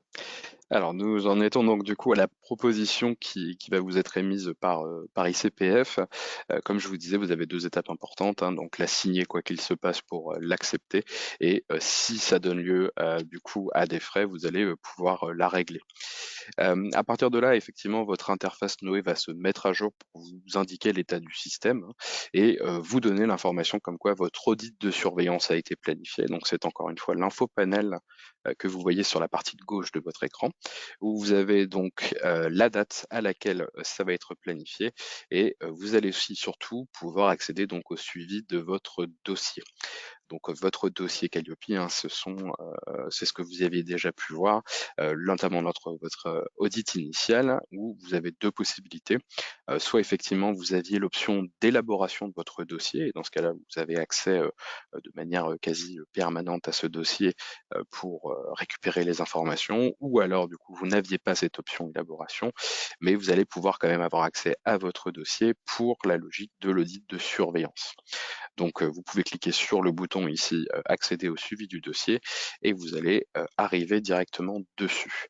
B: Alors, nous en étions donc du coup à la proposition qui va vous être émise par ICPF. Comme je vous disais, vous avez deux étapes importantes, hein, donc la signer quoi qu'il se passe pour l'accepter, et si ça donne lieu du coup à des frais, vous allez pouvoir la régler. À partir de là, effectivement, votre interface Noé va se mettre à jour pour vous indiquer l'état du système, hein, et vous donner l'information comme quoi votre audit de surveillance a été planifié. Donc c'est encore une fois l'info panel que vous voyez sur la partie de gauche de votre écran, où vous avez donc la date à laquelle ça va être planifié, et vous allez aussi surtout pouvoir accéder donc au suivi de votre dossier. Donc votre dossier Calliope, hein, c'est ce que vous aviez déjà pu voir, notamment votre audit initial, où vous avez deux possibilités. Soit effectivement vous aviez l'option d'élaboration de votre dossier, et dans ce cas-là vous avez accès de manière quasi permanente à ce dossier pour récupérer les informations, ou alors du coup vous n'aviez pas cette option élaboration, mais vous allez pouvoir quand même avoir accès à votre dossier pour la logique de l'audit de surveillance. Donc, vous pouvez cliquer sur le bouton ici, accéder au suivi du dossier, et vous allez arriver directement dessus.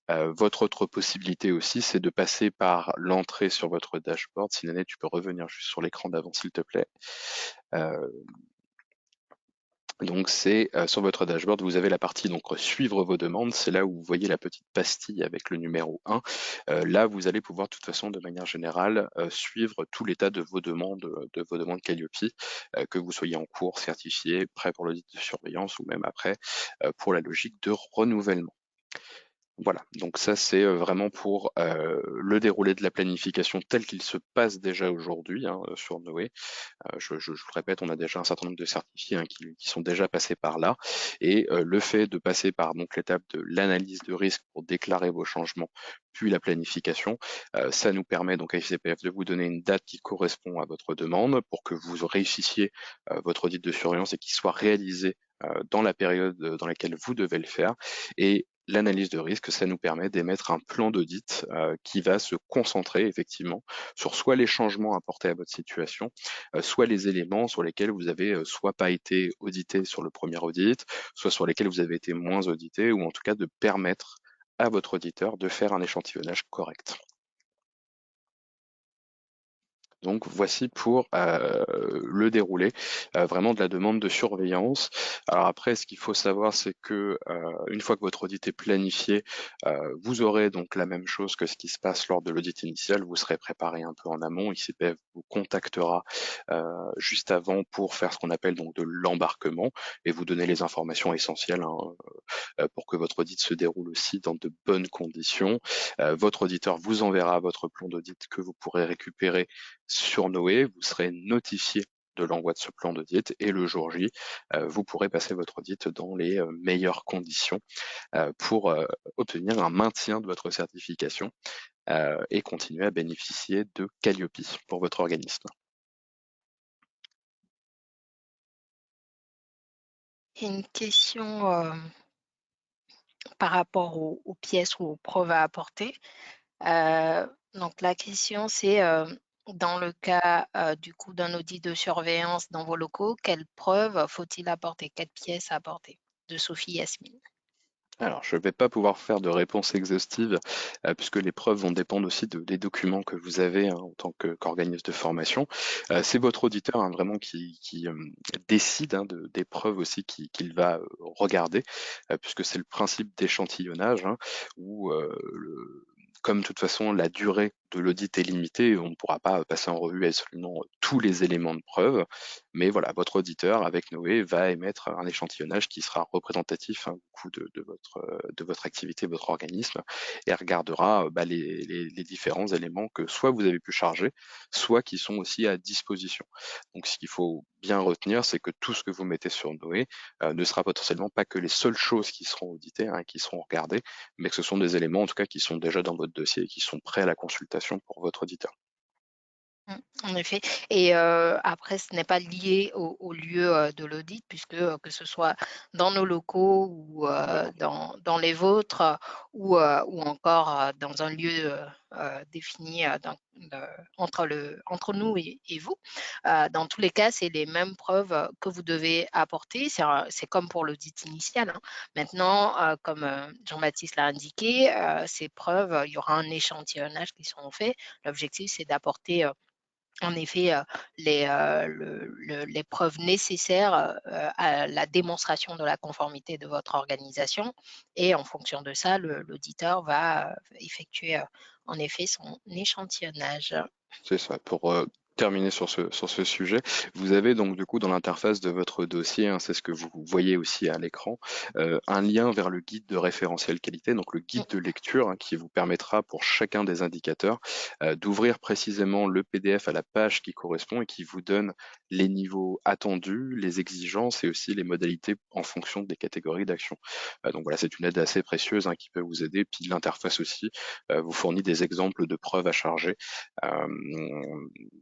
B: Votre autre possibilité aussi, c'est de passer par l'entrée sur votre dashboard. Sinead, tu peux revenir juste sur l'écran d'avant, s'il te plaît. Euh, Donc c'est sur votre dashboard, vous avez la partie donc suivre vos demandes. C'est là où vous voyez la petite pastille avec le numéro 1. Là, vous allez pouvoir de toute façon, de manière générale, suivre tout l'état de vos demandes Calliope, que vous soyez en cours, certifié, prêt pour l'audit de surveillance, ou même après pour la logique de renouvellement. Voilà, donc ça c'est vraiment pour le déroulé de la planification tel qu'il se passe déjà aujourd'hui, hein, sur Noé. Je le répète, on a déjà un certain nombre de certifiés, hein, qui sont déjà passés par là, et le fait de passer par donc l'étape de l'analyse de risque pour déclarer vos changements, puis la planification, ça nous permet donc à ICPF de vous donner une date qui correspond à votre demande pour que vous réussissiez votre audit de surveillance et qu'il soit réalisé dans la période dans laquelle vous devez le faire. Et l'analyse de risque, ça nous permet d'émettre un plan d'audit qui va se concentrer effectivement sur soit les changements apportés à votre situation, soit les éléments sur lesquels vous avez soit pas été audité sur le premier audit, soit sur lesquels vous avez été moins audité, ou en tout cas de permettre à votre auditeur de faire un échantillonnage correct. Donc voici pour le déroulé vraiment de la demande de surveillance. Alors après, ce qu'il faut savoir, c'est que une fois que votre audit est planifié, vous aurez donc la même chose que ce qui se passe lors de l'audit initial. Vous serez préparé un peu en amont. ICPF vous contactera juste avant pour faire ce qu'on appelle donc de l'embarquement et vous donner les informations essentielles, hein, pour que votre audit se déroule aussi dans de bonnes conditions. Votre auditeur vous enverra votre plan d'audit que vous pourrez récupérer sur Noé. Vous serez notifié de l'envoi de ce plan d'audit, et le jour J, vous pourrez passer votre audit dans les meilleures conditions pour obtenir un maintien de votre certification et continuer à bénéficier de Calliope pour votre organisme.
A: Et une question par rapport aux pièces ou aux preuves à apporter. Donc la question c'est dans le cas du coup d'un audit de surveillance dans vos locaux, quelles preuves faut-il apporter? Quelles pièces à apporter? De Sophie Yasmine.
B: Alors, je ne vais pas pouvoir faire de réponse exhaustive, puisque les preuves vont dépendre aussi des documents que vous avez, hein, en tant qu'organisme de formation. C'est votre auditeur, hein, vraiment qui décide, hein, des preuves aussi qu'il va regarder, puisque c'est le principe d'échantillonnage, hein, où comme de toute façon la durée de l'audit est limitée, on ne pourra pas passer en revue absolument tous les éléments de preuve, mais voilà, votre auditeur avec Noé va émettre un échantillonnage qui sera représentatif, hein, du coup de votre activité, votre organisme, et regardera les différents éléments que soit vous avez pu charger, soit qui sont aussi à disposition. Donc ce qu'il faut bien retenir, c'est que tout ce que vous mettez sur Noé ne sera potentiellement pas que les seules choses qui seront auditées, hein, qui seront regardées, mais que ce sont des éléments en tout cas qui sont déjà dans votre dossier et qui sont prêts à la consultation pour votre auditeur.
A: En effet. Et après, ce n'est pas lié au lieu de l'audit, puisque que ce soit dans nos locaux ou dans les vôtres, ou encore dans un lieu défini entre nous et vous. Dans tous les cas, c'est les mêmes preuves que vous devez apporter. C'est comme pour l'audit initial, hein. Maintenant, comme Jean-Baptiste l'a indiqué, ces preuves, il y aura un échantillonnage qui seront faits. L'objectif, c'est d'apporter en effet les preuves nécessaires à la démonstration de la conformité de votre organisation. Et en fonction de ça, l'auditeur va effectuer en effet son échantillonnage.
B: C'est ça. Pour terminer sur ce sujet, vous avez donc du coup dans l'interface de votre dossier, hein, c'est ce que vous voyez aussi à l'écran, un lien vers le guide de référentiel qualité, donc le guide de lecture, hein, qui vous permettra pour chacun des indicateurs d'ouvrir précisément le PDF à la page qui correspond et qui vous donne les niveaux attendus, les exigences et aussi les modalités en fonction des catégories d'action. Donc voilà, c'est une aide assez précieuse, hein, qui peut vous aider. Puis l'interface aussi vous fournit des exemples de preuves à charger.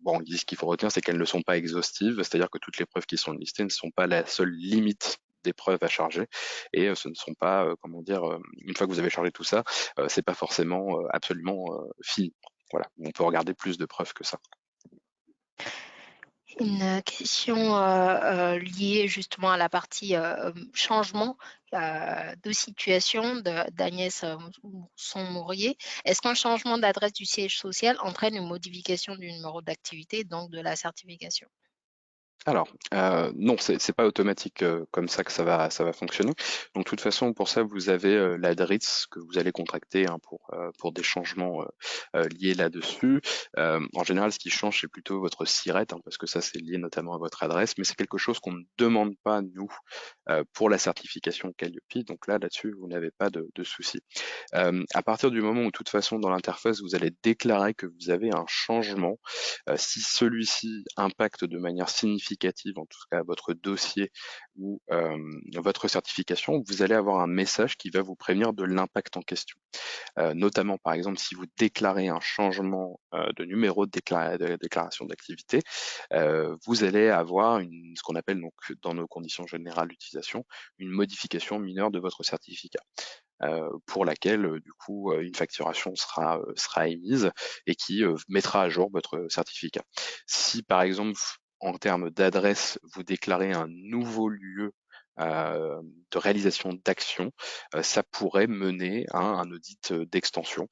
B: Bon, ce qu'il faut retenir, c'est qu'elles ne sont pas exhaustives, c'est-à-dire que toutes les preuves qui sont listées ne sont pas la seule limite des preuves à charger, et ce ne sont pas, comment dire, une fois que vous avez chargé tout ça, c'est pas forcément absolument fini. Voilà, on peut regarder plus de preuves que ça.
A: Une question liée justement à la partie changement de situation d'Agnès Mousson-Mourier. Est-ce qu'un changement d'adresse du siège social entraîne une modification du numéro d'activité, donc de la certification?
B: Alors, non, c'est pas automatique, comme ça que ça va fonctionner. Donc de toute façon, pour ça, vous avez, l'adresse que vous allez contracter, hein, pour des changements, liés là-dessus. En général, ce qui change, c'est plutôt votre SIRET, hein, parce que ça, c'est lié notamment à votre adresse, mais c'est quelque chose qu'on ne demande pas, nous, pour la certification Calliope. Donc là-dessus, vous n'avez pas de souci. À partir du moment où, de toute façon, dans l'interface, vous allez déclarer que vous avez un changement, si celui-ci impacte de manière significative, en tout cas votre dossier ou votre certification, vous allez avoir un message qui va vous prévenir de l'impact en question. Notamment, par exemple, si vous déclarez un changement de numéro de déclaration d'activité, vous allez avoir ce qu'on appelle donc dans nos conditions générales d'utilisation, une modification mineure de votre certificat pour laquelle du coup une facturation sera émise et qui mettra à jour votre certificat. Si par exemple en termes d'adresse vous déclarez un nouveau lieu de réalisation d'action, ça pourrait mener à un audit d'extension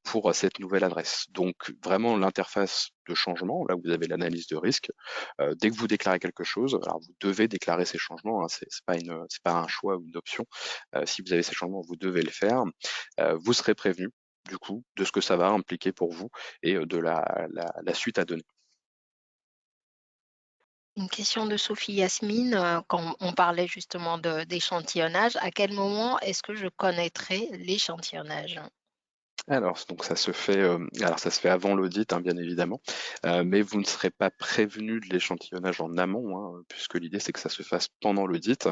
B: pour cette nouvelle adresse. Donc vraiment l'interface de changement, là où vous avez l'analyse de risque, dès que vous déclarez quelque chose, alors vous devez déclarer ces changements, hein, c'est pas un choix ou une option. Si vous avez ces changements, vous devez le faire. Vous serez prévenu du coup de ce que ça va impliquer pour vous et de la suite à donner.
A: Une question de Sophie Yasmine, quand on parlait justement d'échantillonnage, à quel moment est-ce que je connaîtrai l'échantillonnage?
B: Donc ça se fait avant l'audit, hein, bien évidemment, mais vous ne serez pas prévenu de l'échantillonnage en amont, hein, puisque l'idée c'est que ça se fasse pendant l'audit.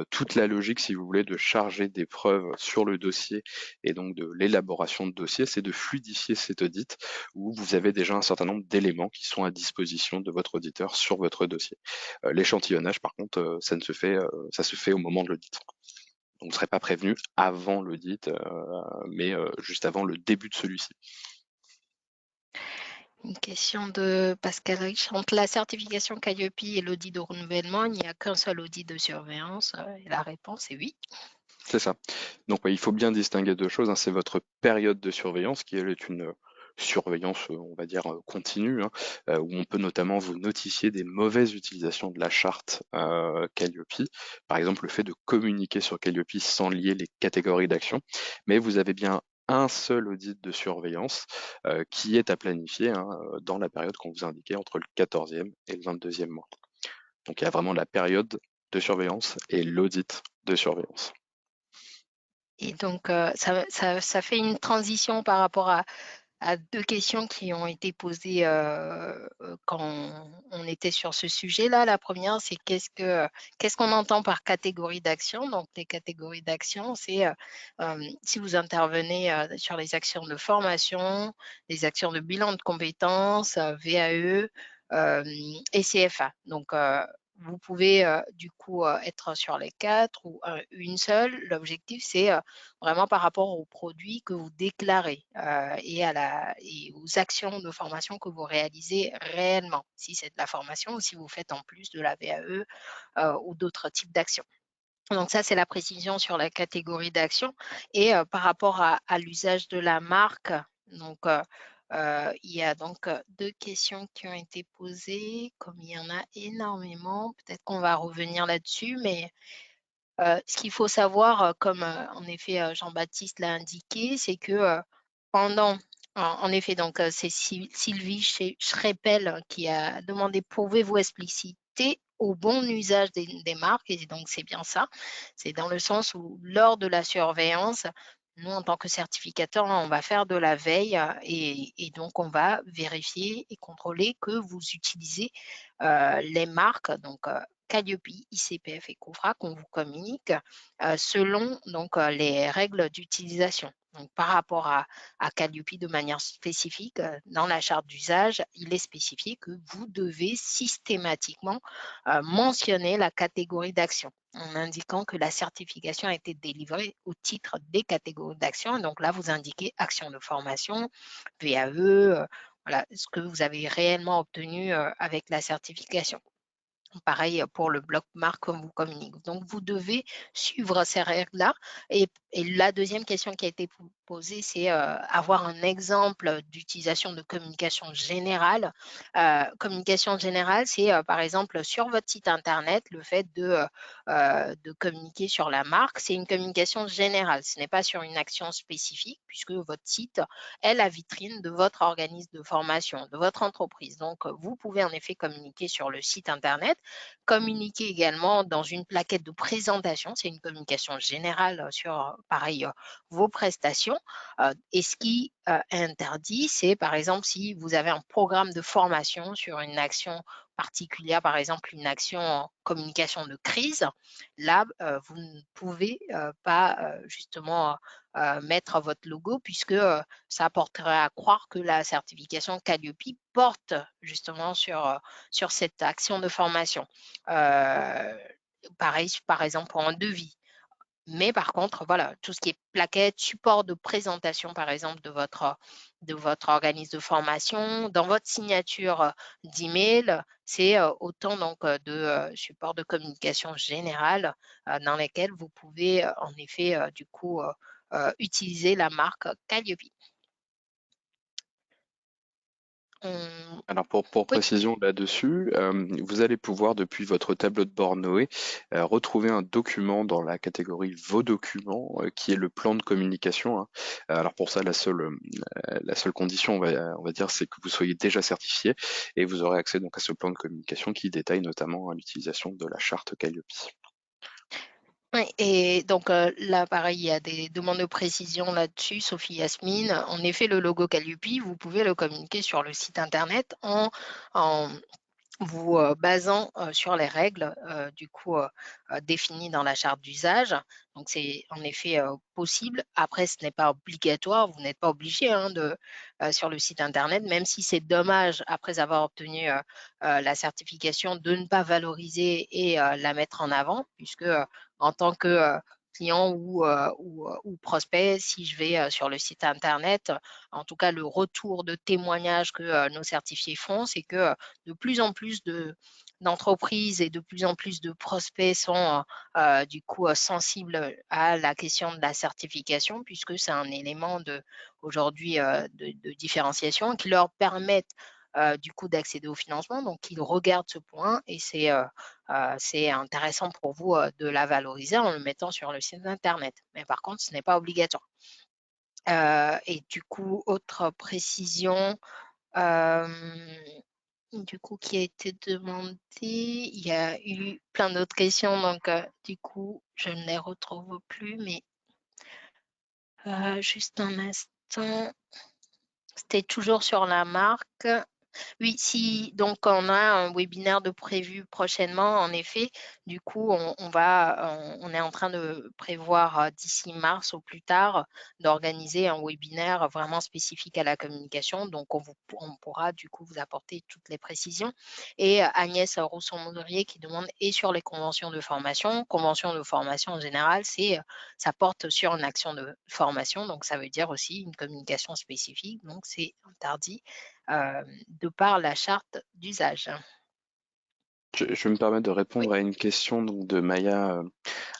B: Toute la logique, si vous voulez, de charger des preuves sur le dossier et donc de l'élaboration de dossier, c'est de fluidifier cet audit où vous avez déjà un certain nombre d'éléments qui sont à disposition de votre auditeur sur votre dossier. L'échantillonnage, par contre, ça se fait au moment de l'audit. On ne serait pas prévenu avant l'audit, mais juste avant le début de celui-ci.
A: Une question de Pascal Rich. Entre la certification Calliope et l'audit de renouvellement, il n'y a qu'un seul audit de surveillance. Et la réponse est oui.
B: C'est ça. Donc ouais, il faut bien distinguer deux choses, hein. C'est votre période de surveillance qui elle est une surveillance, on va dire, continue, hein, où on peut notamment vous notifier des mauvaises utilisations de la charte Calliope. Par exemple, le fait de communiquer sur Calliope sans lier les catégories d'action. Mais vous avez bien un seul audit de surveillance qui est à planifier, hein, dans la période qu'on vous indiquait entre le 14e et le 22e mois. Donc il y a vraiment la période de surveillance et l'audit de surveillance.
A: Et donc, ça fait une transition par rapport à 2 questions qui ont été posées, quand on était sur ce sujet-là. La première, c'est qu'est-ce qu'on entend par catégorie d'action? Donc les catégories d'action, c'est, si vous intervenez, sur les actions de formation, les actions de bilan de compétences, VAE, hem et CFA. Donc vous pouvez, du coup, être sur les 4 ou une seule. L'objectif, c'est, vraiment par rapport aux produits que vous déclarez, et aux actions de formation que vous réalisez réellement. Si c'est de la formation ou si vous faites en plus de la VAE, ou d'autres types d'actions. Donc ça, c'est la précision sur la catégorie d'actions et par rapport à l'usage de la marque, donc il y a donc, 2 questions qui ont été posées. Comme il y en a énormément, peut-être qu'on va revenir là-dessus, mais ce qu'il faut savoir, comme, en effet, Jean-Baptiste l'a indiqué, c'est que, pendant en effet, donc, c'est Sylvie Schrepel qui a demandé: «Pouvez-vous expliciter au bon usage des marques?» et donc c'est bien ça. C'est dans le sens où lors de la surveillance, nous, en tant que certificateur, on va faire de la veille, et donc on va vérifier et contrôler que vous utilisez, les marques, donc Calliope, ICPF et Cofra qu'on vous communique, selon donc, les règles d'utilisation. Donc par rapport à Calliope de manière spécifique, dans la charte d'usage, il est spécifié que vous devez systématiquement, mentionner la catégorie d'action, en indiquant que la certification a été délivrée au titre des catégories d'action. Donc là, vous indiquez action de formation, VAE, voilà, ce que vous avez réellement obtenu, avec la certification. Pareil pour le bloc marque qu'on vous communique. Donc, vous devez suivre ces règles-là. Et la deuxième question qui a été posée, c'est avoir un exemple d'utilisation de communication générale. Communication générale, c'est par exemple sur votre site internet, le fait de communiquer sur la marque, c'est une communication générale. Ce n'est pas sur une action spécifique, puisque votre site est la vitrine de votre organisme de formation, de votre entreprise. Donc, vous pouvez en effet communiquer sur le site internet. Communiquer également dans une plaquette de présentation, c'est une communication générale sur, pareil, vos prestations. Et ce qui est interdit, c'est par exemple si vous avez un programme de formation sur une action particulière, par exemple une action en communication de crise, là, vous ne pouvez pas justement mettre votre logo puisque ça porterait à croire que la certification Calliope porte justement sur cette action de formation. Heu, Pareil, par exemple, pour un devis. Mais par contre, voilà, tout ce qui est plaquettes, support de présentation, par exemple, de votre organisme de formation, dans votre signature, d'email, c'est, autant donc, de, supports de communication générale, dans lesquels vous pouvez, en effet, du coup, utiliser la marque Calliope. Mmh,
B: Alors pour
A: oui.
B: précision là-dessus, vous allez pouvoir depuis votre tableau de bord Noé, retrouver un document dans la catégorie «Vos documents», qui est le plan de communication, hein. Alors pour ça la seule condition on va dire, c'est que vous soyez déjà certifié et vous aurez accès donc à ce plan de communication qui détaille notamment, l'utilisation de la charte Calliope.
A: Oui et donc, là, pareil, il y a des demandes de précision là-dessus, Sophie Yasmine. En effet, le logo Calliope, vous pouvez le communiquer sur le site internet en vous, basant, sur les règles, du coup, définies dans la charte d'usage. Donc c'est en effet, possible. Après ce n'est pas obligatoire, vous n'êtes pas obligé, hein, sur le site internet, même si c'est dommage après avoir obtenu, la certification de ne pas valoriser et la mettre en avant puisque, en tant que, client ou prospect, si je vais, sur le site internet, en tout cas le retour de témoignage que, nos certifiés font, c'est que, de plus en plus d'entreprises et de plus en plus de prospects sont, du coup, sensibles à la question de la certification puisque c'est un élément aujourd'hui, de différenciation qui leur permettent, du coup d'accéder au financement. Donc ils regardent ce point et c'est intéressant pour vous, de la valoriser en le mettant sur le site internet. Mais par contre, ce n'est pas obligatoire. Et du coup, autre précision, hem du coup, qui a été demandé. Il y a eu plein d'autres questions, donc du coup, je ne les retrouve plus, mais juste un instant. C'était toujours sur la marque. Oui, si donc on a un webinaire de prévu prochainement, en effet, du coup, on est en train de prévoir d'ici mars au plus tard d'organiser un webinaire vraiment spécifique à la communication. Donc, on pourra du coup vous apporter toutes les précisions. Et Agnès Rousson-Modrier qui demande et sur les conventions de formation. Conventions de formation en général, ça porte sur une action de formation, donc ça veut dire aussi une communication spécifique. Donc, c'est interdit de par la charte d'usage.
B: Je vais me permettre de
A: Oui.
B: répondre à une question donc, de Maya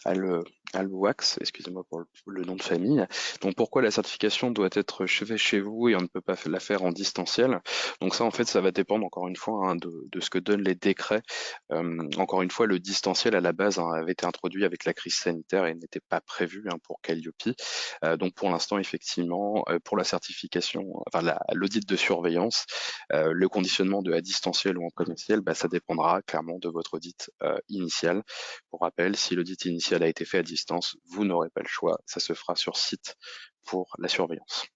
B: Al Alwax, excusez-moi pour le nom de famille. Donc pourquoi la certification doit être faite chez vous et on ne peut pas la faire en distanciel? Donc ça en fait ça va dépendre encore une fois hein, de ce que donnent les décrets. Encore une fois le distanciel à la base hein, avait été introduit avec la crise sanitaire et n'était pas prévu hein, pour Calliope. Donc pour l'instant effectivement pour la certification, enfin l'audit de surveillance, le conditionnement de à distanciel ou en présentiel, bah, ça dépendra clairement de votre audit initial. Pour rappel, si l'audit initial a été fait à distance, vous n'aurez pas le choix, ça se fera sur site pour la surveillance.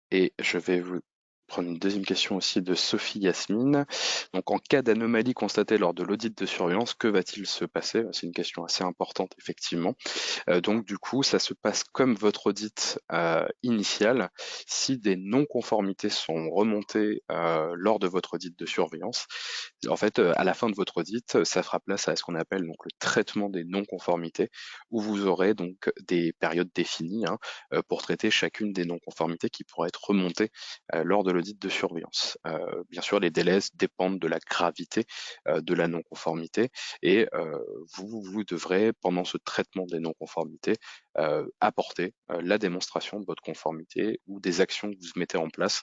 B: Et je vais vous prendre une deuxième question aussi de Sophie Yasmine. Donc, en cas d'anomalie constatée lors de l'audit de surveillance, que va-t-il se passer? C'est une question assez importante, effectivement. Donc, du coup, ça se passe comme votre audit initial. Si des non-conformités sont remontées lors de votre audit de surveillance, en fait, à la fin de votre audit, ça fera place à ce qu'on appelle donc le traitement des non-conformités, où vous aurez donc des périodes définies hein, pour traiter chacune des non-conformités qui pourraient être remontées lors de l'audit de surveillance. Bien sûr, les délais dépendent de la gravité de la non-conformité et vous devrez, pendant ce traitement des non-conformités, apporter la démonstration de votre conformité ou des actions que vous mettez en place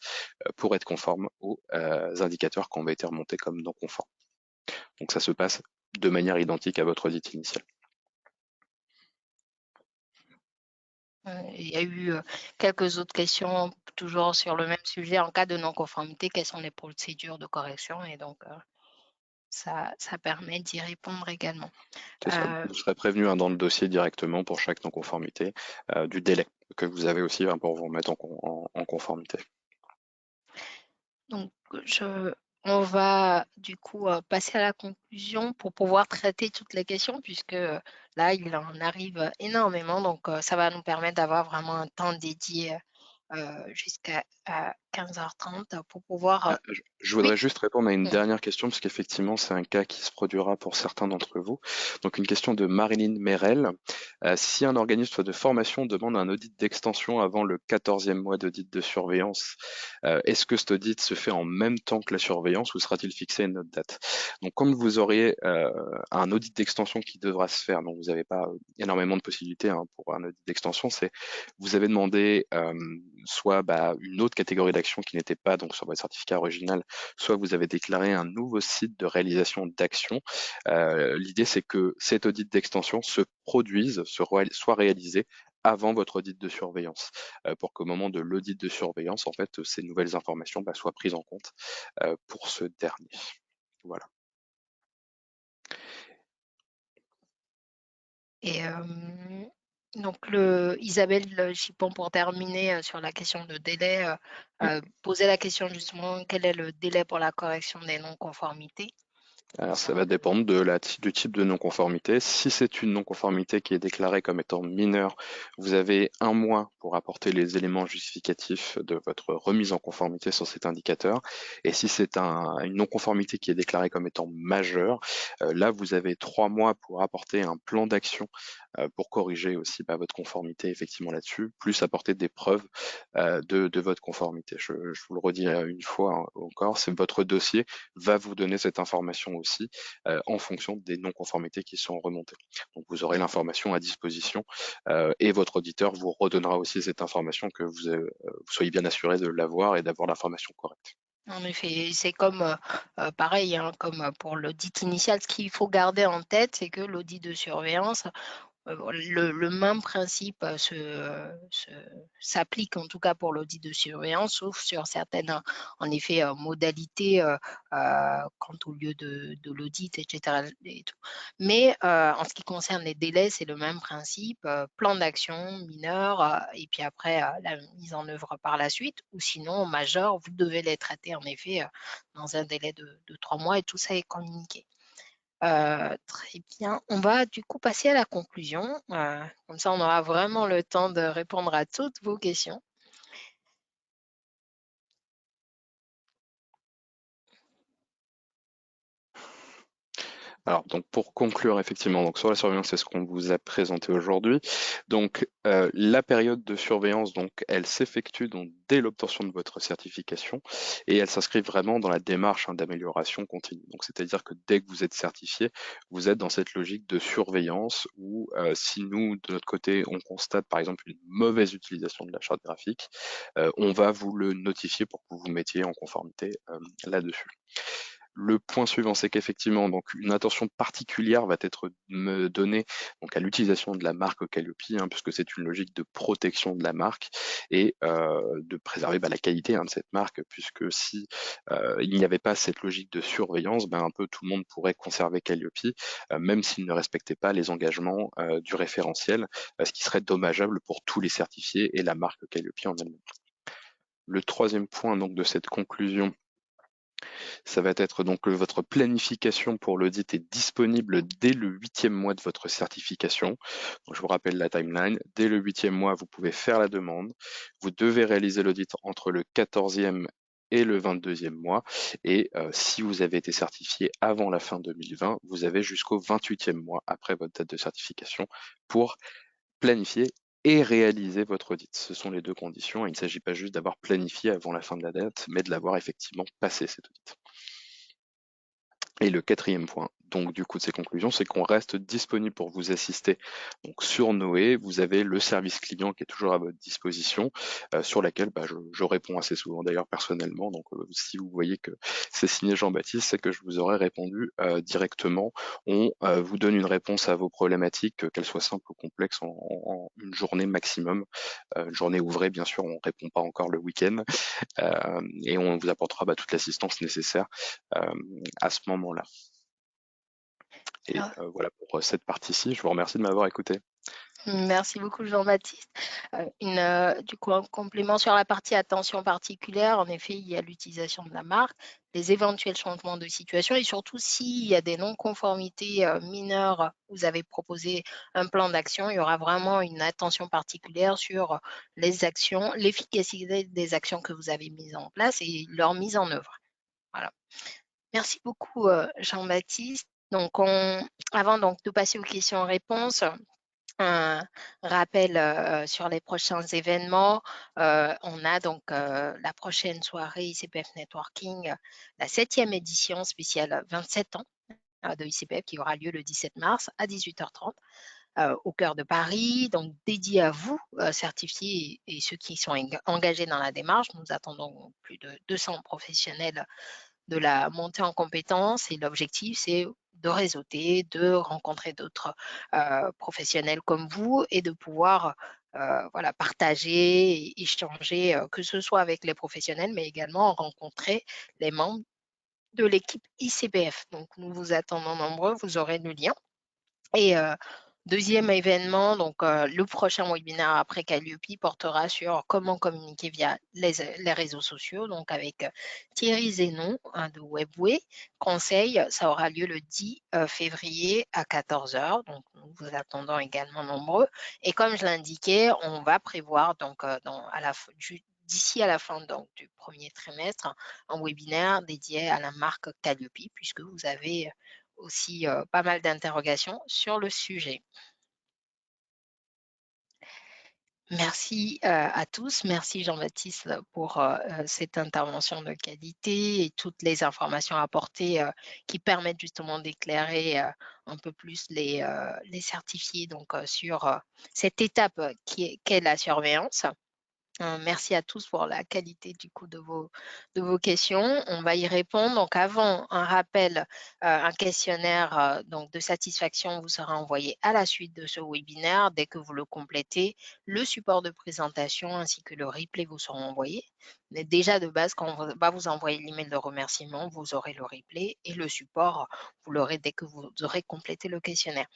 B: pour être conforme aux indicateurs qui ont été remontés comme non conformes. Donc ça se passe de manière identique à votre audit initial.
A: Il y a eu quelques autres questions toujours sur le même sujet. En cas de non-conformité, quelles sont les procédures de correction? Et donc, ça permet d'y répondre également.
B: C'est ça. Vous serez prévenu hein, dans le dossier directement pour chaque non-conformité du délai que vous avez aussi hein, pour vous remettre en conformité.
A: Donc, on va du coup passer à la conclusion pour pouvoir traiter toutes les questions, puisque là, il en arrive énormément. Donc, ça va nous permettre d'avoir vraiment un temps dédié jusqu'à 15h30 pour pouvoir.
B: Ah, je voudrais
A: Oui.
B: juste répondre à une
A: Mm.
B: dernière question, parce qu'effectivement, c'est un cas qui se produira pour certains d'entre vous. Donc, une question de Marilyn Merel. Si un organisme de formation demande un audit d'extension avant le 14e mois d'audit de surveillance, est-ce que cet audit se fait en même temps que la surveillance ou sera-t-il fixé à une autre date? Donc, quand vous auriez un audit d'extension qui devra se faire, donc vous n'avez pas énormément de possibilités hein, pour un audit d'extension, c'est vous avez demandé soit bah, une autre catégorie d'action qui n'était pas donc sur votre certificat original, soit vous avez déclaré un nouveau site de réalisation d'action. L'idée, c'est que cet audit d'extension se produise, soit réalisé avant votre audit de surveillance, pour qu'au moment de l'audit de surveillance, en fait, ces nouvelles informations bah, soient prises en compte pour ce dernier. Voilà.
A: Et donc, Isabelle Chipon, pour terminer sur la question de délai, posait la question justement, quel est le délai pour la correction des non-conformités?
B: Alors, ça va dépendre du type de non-conformité. Si c'est une non-conformité qui est déclarée comme étant mineure, vous avez 1 mois pour apporter les éléments justificatifs de votre remise en conformité sur cet indicateur. Et si c'est une non-conformité qui est déclarée comme étant majeure, là, vous avez 3 mois pour apporter un plan d'action pour corriger aussi bah, votre conformité effectivement là-dessus, plus apporter des preuves de votre conformité. Je vous le redis une fois hein, encore, c'est votre dossier va vous donner cette information aussi en fonction des non-conformités qui sont remontées. Donc vous aurez l'information à disposition et votre auditeur vous redonnera aussi cette information que vous soyez bien assuré de l'avoir et d'avoir l'information correcte.
A: En effet, c'est comme pareil, hein, comme pour l'audit initial, ce qu'il faut garder en tête, c'est que l'audit de surveillance, Le même principe s'applique en tout cas pour l'audit de surveillance, sauf sur certaines, en effet, modalités quant au lieu de l'audit, etc. et tout. Mais en ce qui concerne les délais, c'est le même principe, plan d'action mineur, et puis après la mise en œuvre par la suite, ou sinon majeur, vous devez les traiter en effet dans un délai de 3 mois et tout ça est communiqué. Très bien. On va du coup passer à la conclusion. Comme ça, on aura vraiment le temps de répondre à toutes vos questions.
B: Alors, donc pour conclure effectivement, donc sur la surveillance, c'est ce qu'on vous a présenté aujourd'hui. Donc, la période de surveillance, donc, elle s'effectue donc dès l'obtention de votre certification et elle s'inscrit vraiment dans la démarche d'amélioration continue. Donc, c'est-à-dire que dès que vous êtes certifié, vous êtes dans cette logique de surveillance où si nous, de notre côté, on constate par exemple une mauvaise utilisation de la charte graphique, on va vous le notifier pour que vous vous mettiez en conformité là-dessus. Le point suivant, c'est qu'effectivement, donc une attention particulière va être donnée donc à l'utilisation de la marque Calliope, puisque c'est une logique de protection de la marque et de préserver la qualité de cette marque, puisque si il n'y avait pas cette logique de surveillance, un peu tout le monde pourrait conserver Calliope, même s'il ne respectait pas les engagements du référentiel, ce qui serait dommageable pour tous les certifiés et la marque Calliope en elle-même. Le troisième point donc de cette conclusion, ça va être donc votre planification pour l'audit est disponible dès le 8e mois de votre certification. Donc, je vous rappelle la timeline. Dès le 8e mois, vous pouvez faire la demande. Vous devez réaliser l'audit entre le 14e et le 22e mois. Et si vous avez été certifié avant la fin 2020, vous avez jusqu'au 28e mois après votre date de certification pour planifier et réaliser votre audit. Ce sont les deux conditions. Il ne s'agit pas juste d'avoir planifié avant la fin de la date, mais de l'avoir effectivement passé cet audit. Et le quatrième point, donc du coup de ces conclusions, c'est qu'on reste disponible pour vous assister. Donc sur Noé, vous avez le service client qui est toujours à votre disposition, sur laquelle je réponds assez souvent d'ailleurs personnellement. Donc si vous voyez que c'est signé Jean-Baptiste, c'est que je vous aurais répondu directement. On vous donne une réponse à vos problématiques, qu'elles soient simples ou complexes, en une journée maximum. Une journée ouvrée, bien sûr, on ne répond pas encore le week-end. Et on vous apportera toute l'assistance nécessaire à ce moment-là. Et
A: Ah,
B: voilà pour cette partie-ci. Je vous remercie de m'avoir écouté.
A: merci beaucoup Jean-Baptiste. Du coup, un complément sur la partie attention particulière, en effet, il y a l'utilisation de la marque, les éventuels changements de situation et surtout s'il y a des non-conformités mineures, vous avez proposé un plan d'action, il y aura vraiment une attention particulière sur les actions, l'efficacité des actions que vous avez mises en place et leur mise en œuvre. Voilà. Merci beaucoup Jean-Baptiste. Avant donc de passer aux questions-réponses, un rappel sur les prochains événements. On a donc la prochaine soirée ICPF Networking, la 7e édition spéciale 27 ans de ICPF qui aura lieu le 17 mars à 18h30 au cœur de Paris, donc dédié à vous, certifiés et ceux qui sont engagés dans la démarche. Nous attendons plus de 200 professionnels de la montée en compétences et l'objectif, c'est de réseauter, de rencontrer d'autres professionnels comme vous et de pouvoir voilà, partager et échanger, que ce soit avec les professionnels, mais également rencontrer les membres de l'équipe ICPF. Donc, nous vous attendons nombreux, vous aurez le lien. Et deuxième événement, donc le prochain webinaire après Calliope portera sur comment communiquer via les réseaux sociaux, donc avec Thierry Zénon de Webway. Conseil, ça aura lieu le 10 février à 14h, donc nous vous attendons également nombreux. Et comme je l'indiquais, on va prévoir donc d'ici à la fin donc, du premier trimestre un webinaire dédié à la marque Calliope, puisque vous avez aussi pas mal d'interrogations sur le sujet. Merci à tous. Merci Jean-Baptiste pour cette intervention de qualité et toutes les informations apportées qui permettent justement d'éclairer un peu plus les certifiés donc, sur cette étape qu'est la surveillance. Merci à tous pour la qualité du coup de vos questions. On va y répondre. Donc avant, un rappel, un questionnaire donc de satisfaction vous sera envoyé à la suite de ce webinaire. Dès que vous le complétez, le support de présentation ainsi que le replay vous seront envoyés. Mais déjà de base, quand on va vous envoyer l'email de remerciement, vous aurez le replay et le support, vous l'aurez dès que vous aurez complété le questionnaire.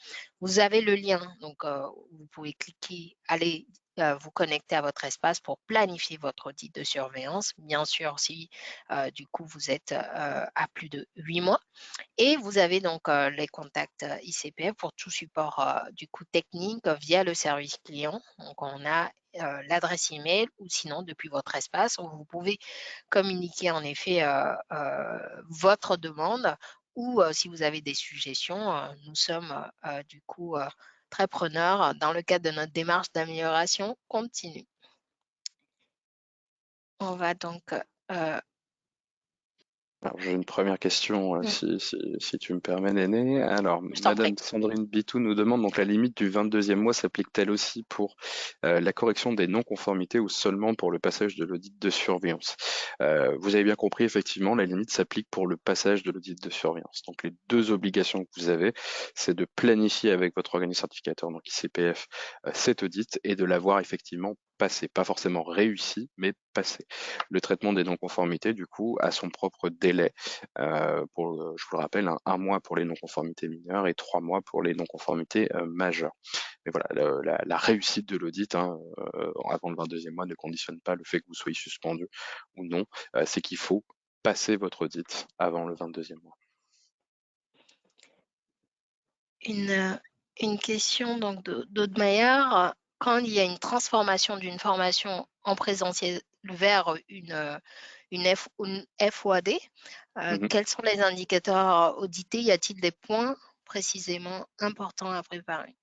A: Vous avez le lien, donc vous pouvez cliquer, aller vous connecter à votre espace pour planifier votre audit de surveillance, bien sûr si du coup vous êtes à plus de 8 mois. Et vous avez donc les contacts ICPF pour tout support du coup technique via le service client. Donc on a l'adresse email ou sinon depuis votre espace, où vous pouvez communiquer en effet votre demande ou si vous avez des suggestions, nous sommes du coup très preneurs dans le cadre de notre démarche d'amélioration continue. On va donc
B: Alors, j'ai une première question,
A: mmh,
B: si tu me permets, Néné. Alors,
A: je t'en prie.
B: Madame Sandrine Bitou nous demande donc la limite du 22e mois s'applique-t-elle aussi pour la correction des non-conformités ou seulement pour le passage de l'audit de surveillance? Vous avez bien compris, effectivement, la limite s'applique pour le passage de l'audit de surveillance. Donc, les deux obligations que vous avez, c'est de planifier avec votre organisme certificateur, donc ICPF, cet audit et de l'avoir effectivement passé, pas forcément réussi, mais passé. Le traitement des non-conformités, du coup, a son propre délai. Je vous le rappelle, hein, 1 mois pour les non-conformités mineures et 3 mois pour les non-conformités majeures. Mais voilà, la réussite de l'audit, hein, avant le 22e mois ne conditionne pas le fait que vous soyez suspendu ou non. C'est qu'il faut passer votre audit avant le 22e mois.
A: Une, une question donc d'Audemeyer. Quand il y a une transformation d'une formation en présentiel vers une FOAD,
B: Mhm.
A: quels sont les indicateurs audités? Y a-t-il des points précisément importants à préparer?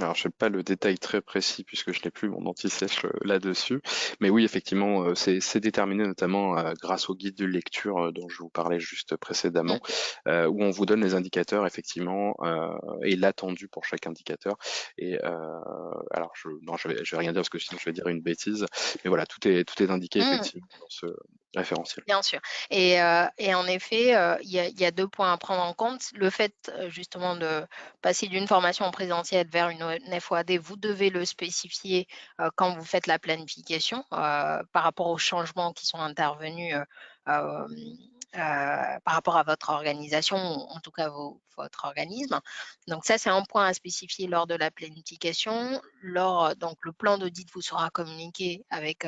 B: Alors, je sais pas le détail très précis puisque je n'ai plus mon anti-sèche là-dessus, mais oui, effectivement, c'est déterminé notamment grâce au guide de lecture dont je vous parlais juste précédemment,
A: Mm.
B: où on vous donne les indicateurs effectivement et l'attendu pour chaque indicateur. Et alors, non, je vais rien dire parce que sinon je vais dire une bêtise, mais voilà, tout est indiqué
A: Mm.
B: effectivement dans ce référentiel.
A: Bien sûr. Et en effet, il y a 2 points à prendre en compte. Le fait, justement de passer d'une formation en présentiel vers une FOAD, vous devez le spécifier, quand vous faites la planification, par rapport aux changements qui sont intervenus, par rapport à votre organisation, ou en tout cas votre organisme. Donc ça, c'est un point à spécifier lors de la planification. Donc le plan d'audit vous sera communiqué avec,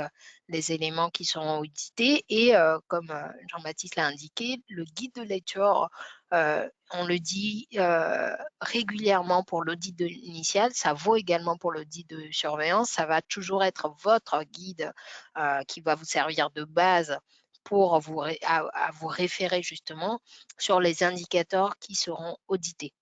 A: les éléments qui seront audités et comme Jean-Baptiste l'a indiqué, le guide de lecture, on le dit régulièrement pour l'audit initial, ça vaut également pour l'audit de surveillance, ça va toujours être votre guide qui va vous servir de base pour à vous référer justement sur les indicateurs qui seront audités.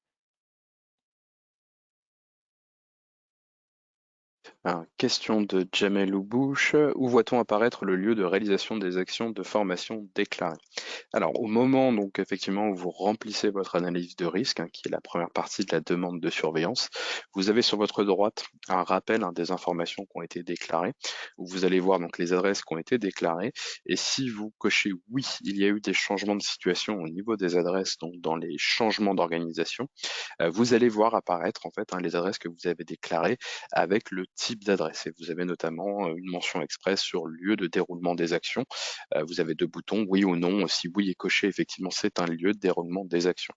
B: Alors, question de Jamel Oubouche. Où voit-on apparaître le lieu de réalisation des actions de formation déclarées? Alors, au moment, donc, effectivement, où vous remplissez votre analyse de risque, hein, qui est la première partie de la demande de surveillance, vous avez sur votre droite un rappel, hein, des informations qui ont été déclarées, où vous allez voir donc les adresses qui ont été déclarées. Et si vous cochez oui, il y a eu des changements de situation au niveau des adresses, donc dans les changements d'organisation, vous allez voir apparaître en fait, hein, les adresses que vous avez déclarées avec le type d'adresse. Et vous avez notamment une mention express sur lieu de déroulement des actions. Vous avez 2 boutons, oui ou non. Si oui est coché, effectivement, c'est un lieu de déroulement des actions.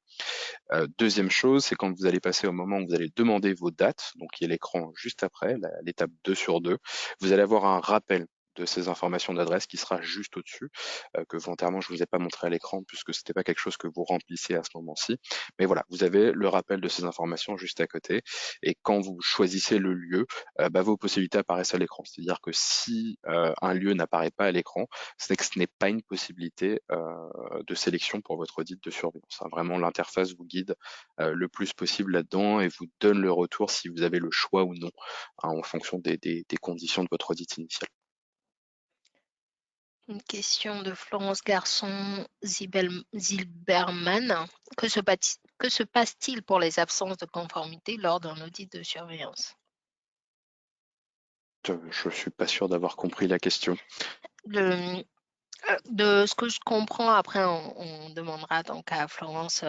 B: Deuxième chose, c'est quand vous allez passer au moment où vous allez demander vos dates, donc il y a l'écran juste après, l'étape 2 sur 2, vous allez avoir un rappel de ces informations d'adresse qui sera juste au-dessus, que volontairement je ne vous ai pas montré à l'écran puisque c'était pas quelque chose que vous remplissiez à ce moment-ci. Mais voilà, vous avez le rappel de ces informations juste à côté. Et quand vous choisissez le lieu, vos possibilités apparaissent à l'écran. C'est-à-dire que si un lieu n'apparaît pas à l'écran, c'est que ce n'est pas une possibilité de sélection pour votre audit de surveillance, hein. Vraiment, l'interface vous guide le plus possible là-dedans et vous donne le retour si vous avez le choix ou non, hein, en fonction des conditions de votre audit initial.
A: Une question de Florence Garçon Zilberman. Que se passe-t-il pour les absences de conformité lors d'un audit de surveillance?
B: Je suis pas sûr d'avoir compris la question.
A: Le, de ce que je comprends, après, on demandera donc à Florence,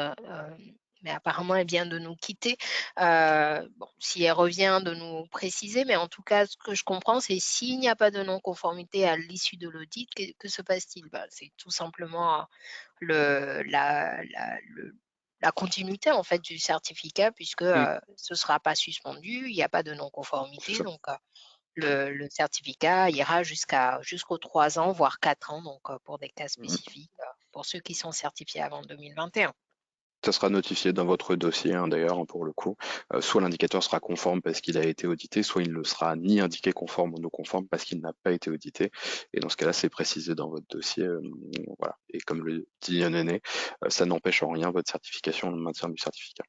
A: mais apparemment, elle vient de nous quitter. Bon, si elle revient, de nous préciser, mais en tout cas, ce que je comprends, c'est s'il n'y a pas de non-conformité à l'issue de l'audit, que se passe-t-il? Bah, c'est tout simplement la continuité en fait du certificat, puisque
B: Mm,
A: ce ne sera pas suspendu, il n'y a pas de
B: c'est
A: non-conformité,
B: ça.
A: donc le certificat ira jusqu'aux 3 ans, voire 4 ans, donc pour des cas
B: Mm.
A: spécifiques, pour ceux qui sont certifiés avant 2021.
B: Ça sera notifié dans votre dossier, hein, d'ailleurs, hein, pour le coup. Soit l'indicateur sera conforme parce qu'il a été audité, soit il ne sera ni indiqué conforme ou non conforme parce qu'il n'a pas été audité. Et dans ce cas-là, c'est précisé dans votre dossier. Voilà. Et comme le dit Yannene, ça n'empêche en rien votre certification, le maintien du certificat.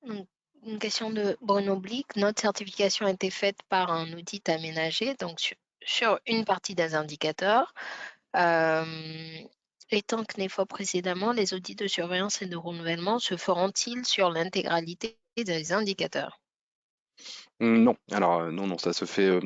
A: Donc, une question de Bruno Blick. Notre certification a été faite par un audit aménagé, donc sur une partie des indicateurs. Euh, Étant que fois précédemment, les audits de surveillance et de renouvellement se feront-ils sur l'intégralité des indicateurs?
B: Non, alors non, non, ça se fait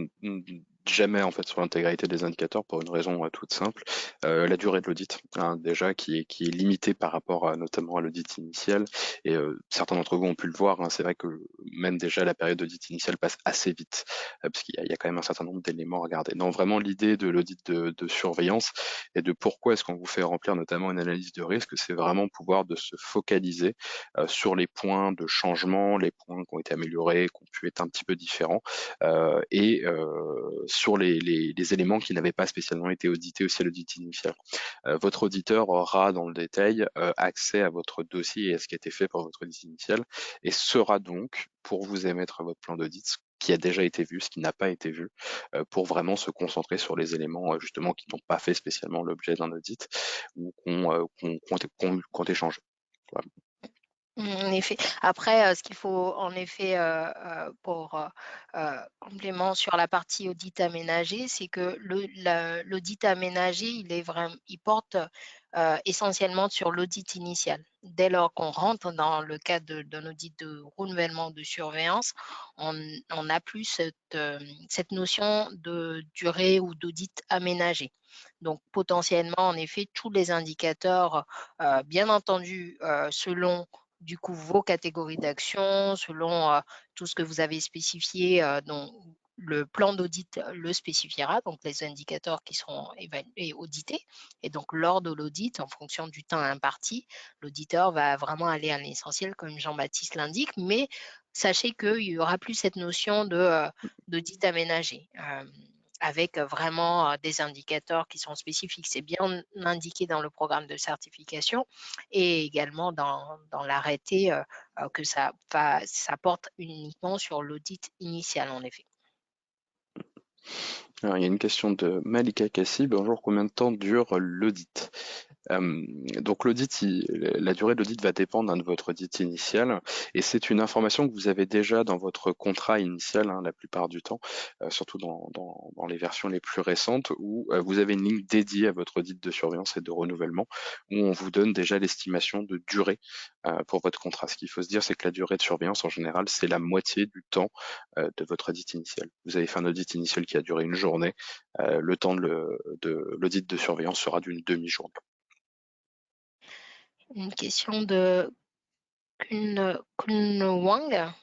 B: jamais en fait sur l'intégralité des indicateurs pour une raison toute simple. La durée de l'audit, hein, déjà, qui est limitée par rapport notamment à l'audit initial. Et certains d'entre vous ont pu le voir, hein, c'est vrai que même déjà la période d'audit initial passe assez vite, parce qu'il y a quand même un certain nombre d'éléments à regarder. Non, vraiment l'idée de l'audit de surveillance et de pourquoi est-ce qu'on vous fait remplir notamment une analyse de risque, c'est vraiment pouvoir de se focaliser sur les points de changement, les points qui ont été améliorés, qui ont pu être un petit peu différents, et sur les éléments qui n'avaient pas spécialement été audités aussi à l'audit initial. Votre auditeur aura dans le détail accès à votre dossier et à ce qui a été fait pour votre audit initial, et sera donc, pour vous émettre votre plan d'audit, ce qui a déjà été vu, ce qui n'a pas été vu, pour vraiment se concentrer sur les éléments justement qui n'ont pas fait spécialement l'objet d'un audit ou qu'on échangé. Voilà.
A: En effet. Après, ce qu'il faut en effet, pour, complément sur la partie audit aménagé, c'est que l'audit aménagé, il porte, essentiellement sur l'audit initial. Dès lors qu'on rentre dans le cadre d'un audit de renouvellement de surveillance, on n'a plus cette notion de durée ou d'audit aménagé. Donc potentiellement, en effet, tous les indicateurs, bien entendu, selon du coup vos catégories d'actions, selon tout ce que vous avez spécifié, dont le plan d'audit le spécifiera, donc les indicateurs qui seront évalués, audités. Et donc, lors de l'audit, en fonction du temps imparti, l'auditeur va vraiment aller à l'essentiel, comme Jean-Baptiste l'indique, mais sachez qu'il n'y aura plus cette notion d'audit aménagé. Avec vraiment des indicateurs qui sont spécifiques. C'est bien indiqué dans le programme de certification et également dans l'arrêté que ça porte uniquement sur l'audit initial, en effet.
B: Alors, il y a une question de Malika Kassi. Bonjour, combien de temps dure l'audit? Euh, donc la durée de l'audit va dépendre, hein, de votre audit initial, et c'est une information que vous avez déjà dans votre contrat initial, hein, la plupart du temps, surtout dans les versions les plus récentes, où vous avez une ligne dédiée à votre audit de surveillance et de renouvellement, où on vous donne déjà l'estimation de durée pour votre contrat. Ce qu'il faut se dire, c'est que la durée de surveillance, en général, c'est la moitié du temps de votre audit initial. Vous avez fait un audit initial qui a duré une journée, le temps de l'audit de surveillance sera d'une demi-journée.
A: Une question de Kun Wang,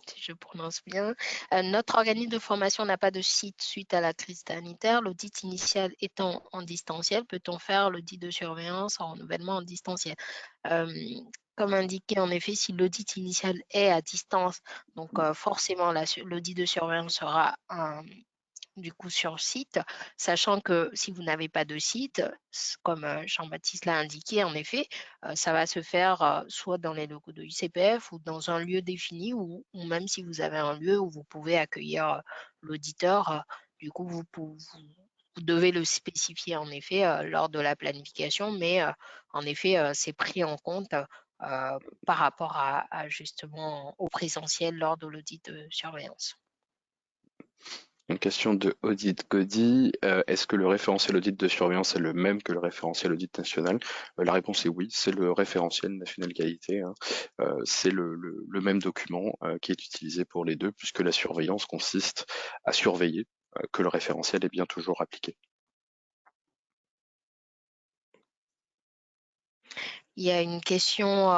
A: si je prononce bien. Notre organisme de formation n'a pas de site suite à la crise sanitaire. L'audit initial étant en distanciel, peut-on faire l'audit de surveillance en renouvellement en distanciel? Euh, Comme indiqué, en effet, si l'audit initial est à distance, donc forcément l'audit de surveillance sera du coup sur site, sachant que si vous n'avez pas de site, comme Jean-Baptiste l'a indiqué, en effet, ça va se faire soit dans les locaux de UCPF ou dans un lieu défini, ou même si vous avez un lieu où vous pouvez accueillir l'auditeur, du coup, vous devez le spécifier en effet lors de la planification, mais en effet, c'est pris en compte par rapport justement au présentiel lors de l'audit de surveillance.
B: Une question de Audit Cody. Est-ce que le référentiel audit de surveillance est le même que le référentiel audit national? La réponse est oui, c'est le référentiel national qualité, hein. C'est le même document qui est utilisé pour les deux, puisque la surveillance consiste à surveiller que le référentiel est bien toujours appliqué.
A: Il y a une question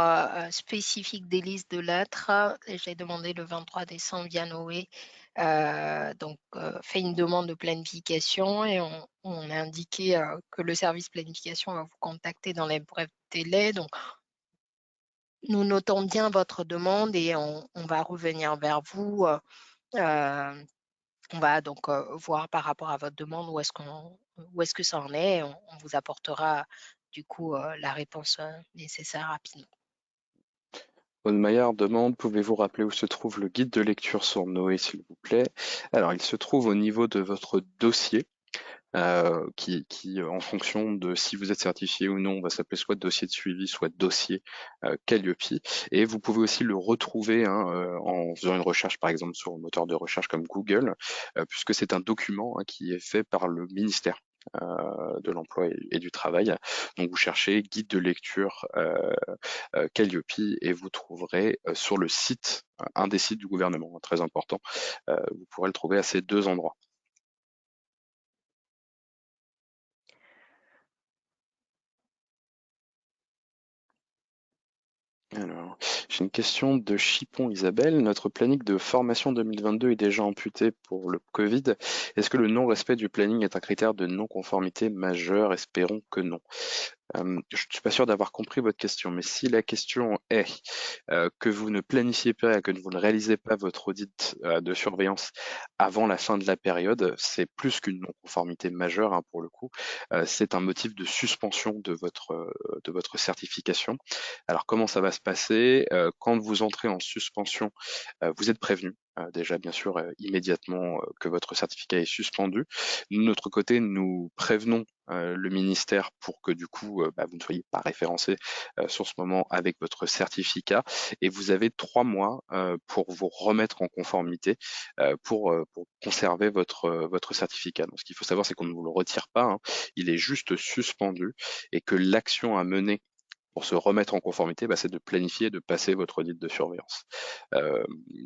A: spécifique d'Élise Delattre. J'ai demandé le 23 décembre via Noé. Fait une demande de planification et on a indiqué que le service planification va vous contacter dans les brefs délais. Donc, nous notons bien votre demande et on va revenir vers vous. On va donc voir par rapport à votre demande où est-ce que ça en est. On vous apportera du coup la réponse nécessaire rapidement.
B: Aude Maillard demande, pouvez-vous rappeler où se trouve le guide de lecture sur Noé, s'il vous plaît? Alors, il se trouve au niveau de votre dossier. Qui, en fonction de si vous êtes certifié ou non, va s'appeler soit dossier de suivi, soit dossier Calliope. Et vous pouvez aussi le retrouver, hein, en faisant une recherche, par exemple, sur un moteur de recherche comme Google, puisque c'est un document, hein, qui est fait par le ministère de l'Emploi et du Travail. Donc vous cherchez guide de lecture Calliope et vous trouverez sur le site, un des sites du gouvernement, hein, très important, vous pourrez le trouver à ces deux endroits. Alors, j'ai une question de Chipon Isabelle. Notre planning de formation 2022 est déjà amputé pour le Covid. Est-ce que le non-respect du planning est un critère de non-conformité majeur? Espérons que non. Je ne suis pas sûr d'avoir compris votre question, mais si la question est que vous ne planifiez pas, que vous ne réalisez pas votre audit de surveillance avant la fin de la période, c'est plus qu'une non-conformité majeure, hein, pour le coup. C'est un motif de suspension de votre certification. Alors comment ça va se passer? Quand vous entrez en suspension, vous êtes prévenu. Déjà, bien sûr, immédiatement que votre certificat est suspendu. De notre côté, nous prévenons le ministère pour que du coup, vous ne soyez pas référencé sur ce moment avec votre certificat. Et vous avez 3 mois pour vous remettre en conformité pour conserver votre certificat. Donc, ce qu'il faut savoir, c'est qu'on ne vous le retire pas, hein. Il est juste suspendu et que l'action à mener pour se remettre en conformité, c'est de planifier, de passer votre audit de surveillance. Euh,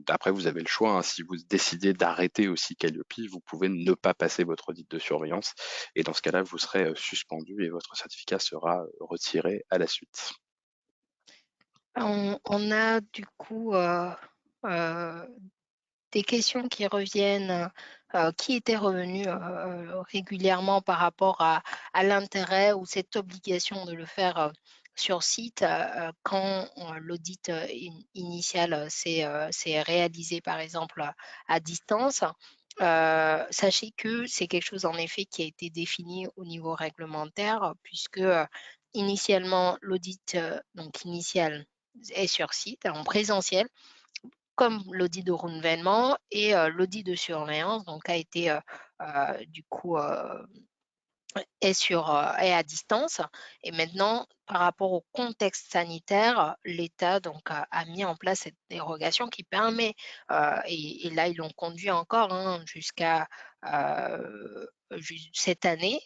B: Après, vous avez le choix, hein, si vous décidez d'arrêter aussi Calliope, vous pouvez ne pas passer votre audit de surveillance. Et dans ce cas-là, vous serez suspendu et votre certificat sera retiré à la suite.
A: On a du coup euh, des questions qui reviennent, qui étaient revenues régulièrement par rapport à l'intérêt ou cette obligation de le faire sur site quand l'audit initial s'est réalisé par exemple à distance. Sachez que c'est quelque chose en effet qui a été défini au niveau réglementaire puisque initialement l'audit donc initial est sur site en présentiel comme l'audit de renouvellement et l'audit de surveillance donc a été du coup est à distance. Et maintenant, par rapport au contexte sanitaire, l'État donc a mis en place cette dérogation qui permet, et là ils l'ont conduit encore hein, jusqu'à cette année,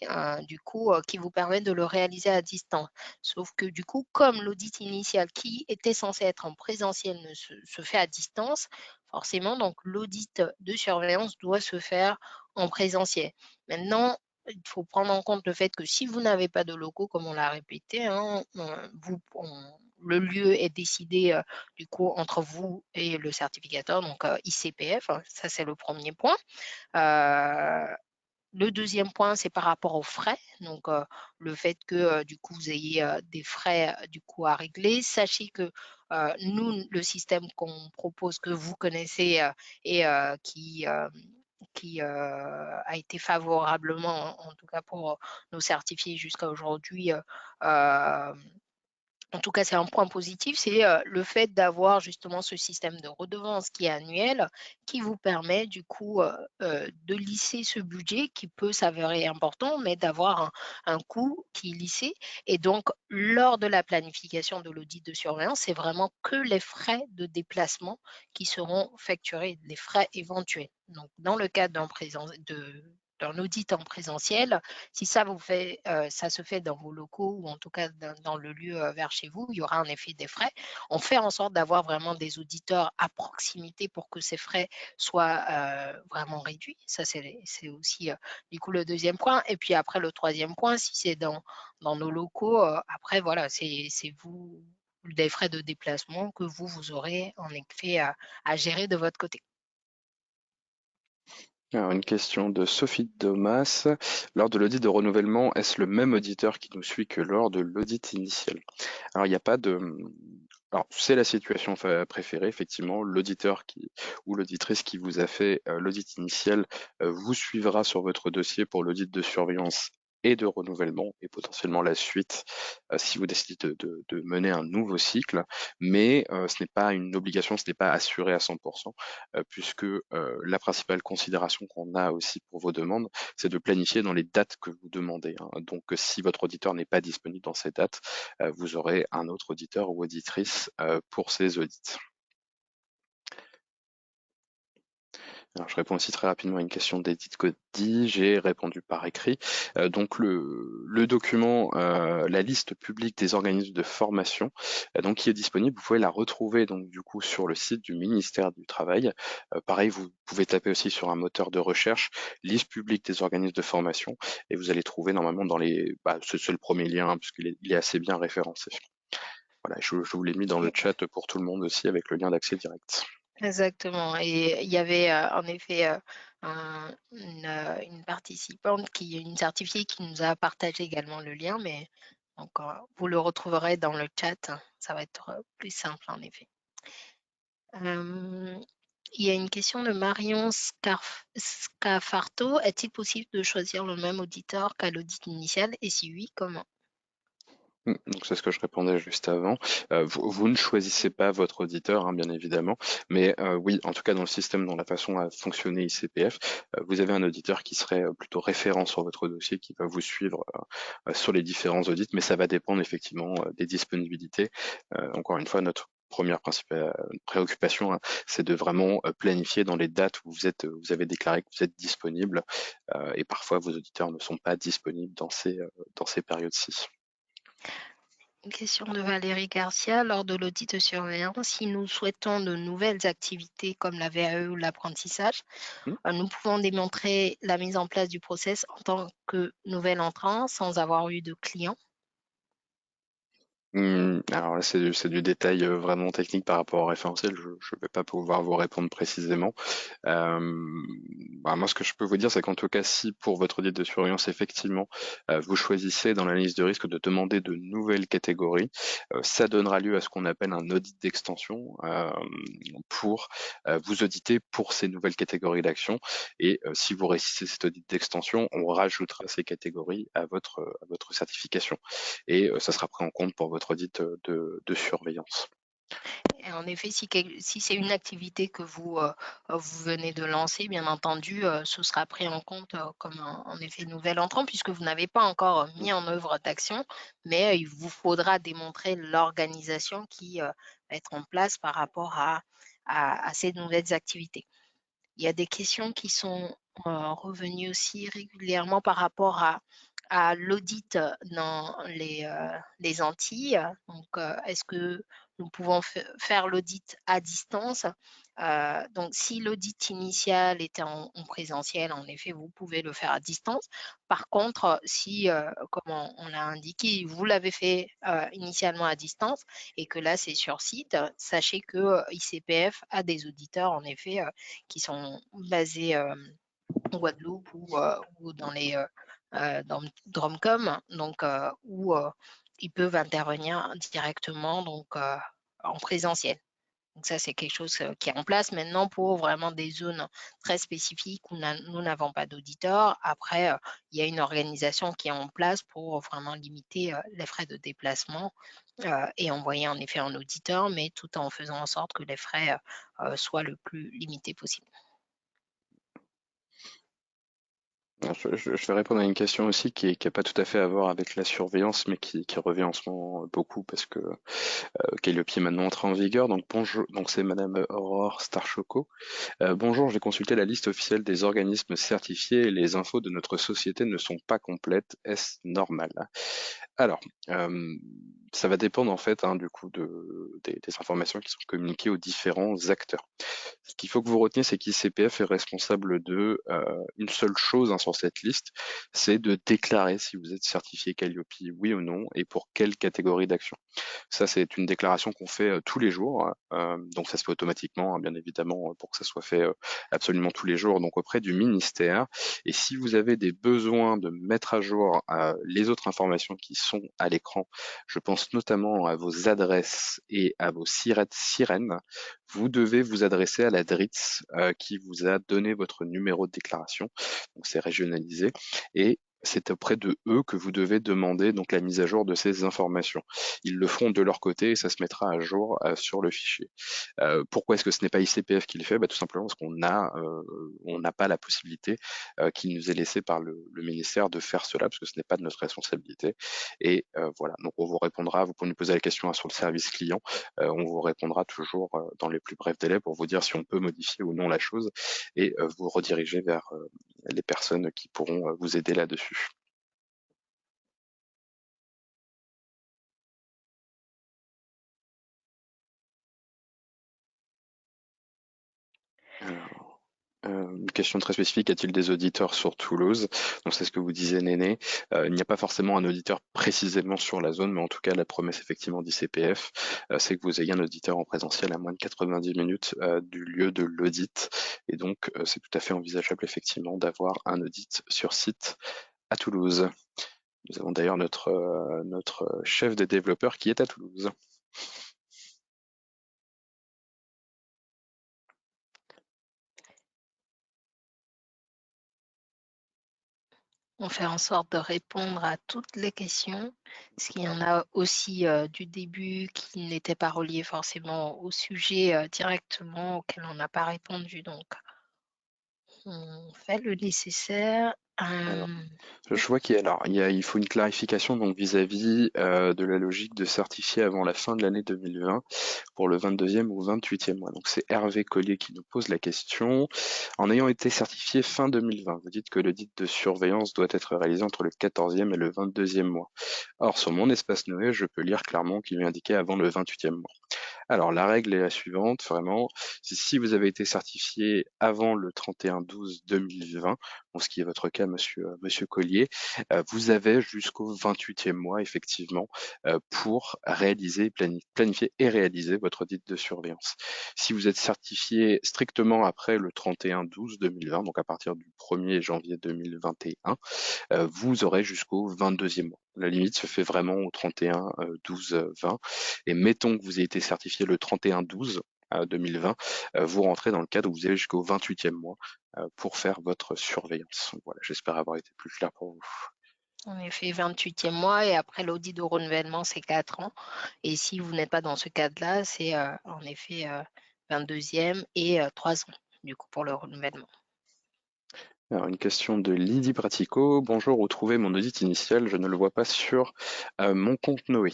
A: du coup, qui vous permet de le réaliser à distance. Sauf que du coup, comme l'audit initial qui était censé être en présentiel se fait à distance, forcément, donc l'audit de surveillance doit se faire en présentiel. Maintenant, il faut prendre en compte le fait que si vous n'avez pas de locaux, comme on l'a répété, hein, le lieu est décidé du coup entre vous et le certificateur, donc ICPF, hein, ça c'est le premier point. Euh, le deuxième point, c'est par rapport aux frais, donc le fait que du coup vous ayez des frais du coup à régler. Sachez que nous, le système qu'on propose, que vous connaissez et qui a été favorablement, en tout cas pour nos certifiés jusqu'à aujourd'hui, En tout cas, c'est un point positif, c'est le fait d'avoir justement ce système de redevance qui est annuel, qui vous permet du coup de lisser ce budget qui peut s'avérer important, mais d'avoir un coût qui est lissé. Et donc, lors de la planification de l'audit de surveillance, c'est vraiment que les frais de déplacement qui seront facturés, les frais éventuels. Donc, dans le cadre d'un audit en présentiel, si ça vous fait, ça se fait dans vos locaux ou en tout cas dans le lieu vers chez vous, il y aura en effet des frais. On fait en sorte d'avoir vraiment des auditeurs à proximité pour que ces frais soient vraiment réduits. Ça, c'est aussi du coup le deuxième point. Et puis après, le troisième point, si c'est dans nos locaux, après, voilà, c'est vous des frais de déplacement que vous aurez en effet à gérer de votre côté.
B: Alors, une question de Sophie Domas. Lors de l'audit de renouvellement, est-ce le même auditeur qui nous suit que lors de l'audit initial? Alors, il n'y a pas de... Alors, c'est la situation préférée, effectivement. L'auditeur qui ou l'auditrice qui vous a fait l'audit initial vous suivra sur votre dossier pour l'audit de surveillance et de renouvellement et potentiellement la suite si vous décidez de mener un nouveau cycle. Mais ce n'est pas une obligation, ce n'est pas assuré à 100%, puisque la principale considération qu'on a aussi pour vos demandes, c'est de planifier dans les dates que vous demandez, hein. Donc, si votre auditeur n'est pas disponible dans ces dates, vous aurez un autre auditeur ou auditrice pour ces audits. Alors, je réponds aussi très rapidement à une question d'Edith Cody. J'ai répondu par écrit. Donc, le document, la liste publique des organismes de formation, donc qui est disponible, vous pouvez la retrouver donc du coup sur le site du ministère du Travail. Pareil, vous pouvez taper aussi sur un moteur de recherche, liste publique des organismes de formation, et vous allez trouver normalement dans les, c'est le premier lien hein, puisqu'il est assez bien référencé. Voilà, je vous l'ai mis dans le chat pour tout le monde aussi avec le lien d'accès direct.
A: Exactement. Et il y avait en effet une participante, une certifiée qui nous a partagé également le lien, mais donc, vous le retrouverez dans le chat. Ça va être plus simple en effet. Euh, il y a une question de Marion Scafarto. Est-il possible de choisir le même auditeur qu'à l'audit initial et si oui, comment?
B: Donc c'est ce que je répondais juste avant. Vous ne choisissez pas votre auditeur, hein, bien évidemment, mais oui, en tout cas dans le système, dans la façon à fonctionner ICPF, vous avez un auditeur qui serait plutôt référent sur votre dossier, qui va vous suivre sur les différents audits, mais ça va dépendre effectivement des disponibilités. Encore une fois, notre première principale préoccupation, hein, c'est de vraiment planifier dans les dates où vous avez déclaré que vous êtes disponible, et parfois vos auditeurs ne sont pas disponibles dans ces périodes-ci.
A: Une question de Valérie Garcia. Lors de l'audit de surveillance, si nous souhaitons de nouvelles activités comme la VAE ou l'apprentissage, nous pouvons démontrer la mise en place du process en tant que nouvel entrant sans avoir eu de client.
B: Alors là, c'est du détail vraiment technique par rapport au référentiel. Je ne vais pas pouvoir vous répondre précisément. Euh, Moi, ce que je peux vous dire, c'est qu'en tout cas, si pour votre audit de surveillance, effectivement, vous choisissez dans la liste de risques de demander de nouvelles catégories, ça donnera lieu à ce qu'on appelle un audit d'extension pour vous auditer pour ces nouvelles catégories d'actions. Et si vous réussissez cet audit d'extension, on rajoutera ces catégories à votre certification. Et ça sera pris en compte pour votre audit de surveillance.
A: Et en effet, si c'est une activité que vous venez de lancer, bien entendu, ce sera pris en compte comme en effet nouvel entrant puisque vous n'avez pas encore mis en œuvre d'action, mais il vous faudra démontrer l'organisation qui va être en place par rapport à ces nouvelles activités. Il y a des questions qui sont revenues aussi régulièrement par rapport à l'audit dans les Antilles. Donc, est-ce que nous pouvons faire l'audit à distance? Donc, si l'audit initial était en présentiel, en effet, vous pouvez le faire à distance. Par contre, si, comme on l'a indiqué, vous l'avez fait initialement à distance et que là, c'est sur site, sachez que ICPF a des auditeurs, en effet, qui sont basés en Guadeloupe ou dans Drumcom, donc où ils peuvent intervenir directement donc en présentiel. Donc ça, c'est quelque chose qui est en place maintenant pour vraiment des zones très spécifiques où nous n'avons pas d'auditeurs. Après, il y a une organisation qui est en place pour vraiment limiter les frais de déplacement et envoyer en effet un auditeur, mais tout en faisant en sorte que les frais soient le plus limités possible.
B: Alors, je vais répondre à une question aussi qui a pas tout à fait à voir avec la surveillance, mais qui revient en ce moment beaucoup parce que Calliope est maintenant entré en vigueur. Donc bonjour, donc c'est Madame Aurore Starchoco. Bonjour, j'ai consulté la liste officielle des organismes certifiés et les infos de notre société ne sont pas complètes. Est-ce normal? Alors, ça va dépendre en fait du coup des informations qui sont communiquées aux différents acteurs. Ce qu'il faut que vous reteniez, c'est qu'ICPF est responsable de une seule chose sur cette liste, c'est de déclarer si vous êtes certifié Calliope, oui ou non, et pour quelle catégorie d'action. Ça, c'est une déclaration qu'on fait tous les jours. Donc, ça se fait automatiquement, hein, bien évidemment, pour que ça soit fait absolument tous les jours, donc auprès du ministère. Et si vous avez des besoins de mettre à jour les autres informations qui sont à l'écran, je pense notamment à vos adresses et à vos sirènes, vous devez vous adresser à la DRITS qui vous a donné votre numéro de déclaration. Donc, c'est régionalisé. Et c'est auprès de eux que vous devez demander donc la mise à jour de ces informations. Ils le feront de leur côté et ça se mettra à jour sur le fichier. Pourquoi est-ce que ce n'est pas ICPF qui le fait? Tout simplement parce on n'a pas la possibilité qui nous est laissée par le ministère de faire cela, parce que ce n'est pas de notre responsabilité. Et voilà, donc on vous répondra, vous pouvez nous poser la question sur le service client, on vous répondra toujours dans les plus brefs délais pour vous dire si on peut modifier ou non la chose et vous rediriger vers les personnes qui pourront vous aider là-dessus. Alors, une question très spécifique, a-t-il des auditeurs sur Toulouse? Donc c'est ce que vous disiez, Néné. Il n'y a pas forcément un auditeur précisément sur la zone, mais en tout cas la promesse effectivement d'ICPF, c'est que vous ayez un auditeur en présentiel à moins de 90 minutes du lieu de l'audit. Et donc c'est tout à fait envisageable effectivement d'avoir un audit sur site à Toulouse. Nous avons d'ailleurs notre chef des développeurs qui est à Toulouse.
A: On fait en sorte de répondre à toutes les questions, parce qu'il y en a aussi du début qui n'étaient pas reliées forcément au sujet directement auquel on n'a pas répondu. Donc, on fait le nécessaire.
B: Alors,
A: Euh,
B: je vois il faut une clarification donc vis-à-vis de la logique de certifier avant la fin de l'année 2020 pour le 22e ou 28e mois. Donc c'est Hervé Collier qui nous pose la question. En ayant été certifié fin 2020, vous dites que l'audit de surveillance doit être réalisé entre le 14e et le 22e mois. Or, sur mon espace Noé, je peux lire clairement qu'il est indiqué avant le 28e mois. Alors, la règle est la suivante, vraiment, c'est si vous avez été certifié avant le 31/12/2020, bon, ce qui est votre cas, monsieur Collier, vous avez jusqu'au 28e mois, effectivement, pour réaliser, planifier et réaliser votre audit de surveillance. Si vous êtes certifié strictement après le 31/12/2020, donc à partir du 1er janvier 2021, vous aurez jusqu'au 22e mois. La limite se fait vraiment au 31/12/20. Et mettons que vous ayez été certifié le 31/12/2020, vous rentrez dans le cadre où vous avez jusqu'au 28e mois pour faire votre surveillance. Voilà, j'espère avoir été plus clair pour vous.
A: En effet, 28e mois et après l'audit de renouvellement, c'est 4 ans. Et si vous n'êtes pas dans ce cadre-là, c'est en effet 22e et 3 ans, du coup, pour le renouvellement.
B: Alors, une question de Lydie Pratico. Bonjour, où trouver mon audit initial? Je ne le vois pas sur mon compte Noé.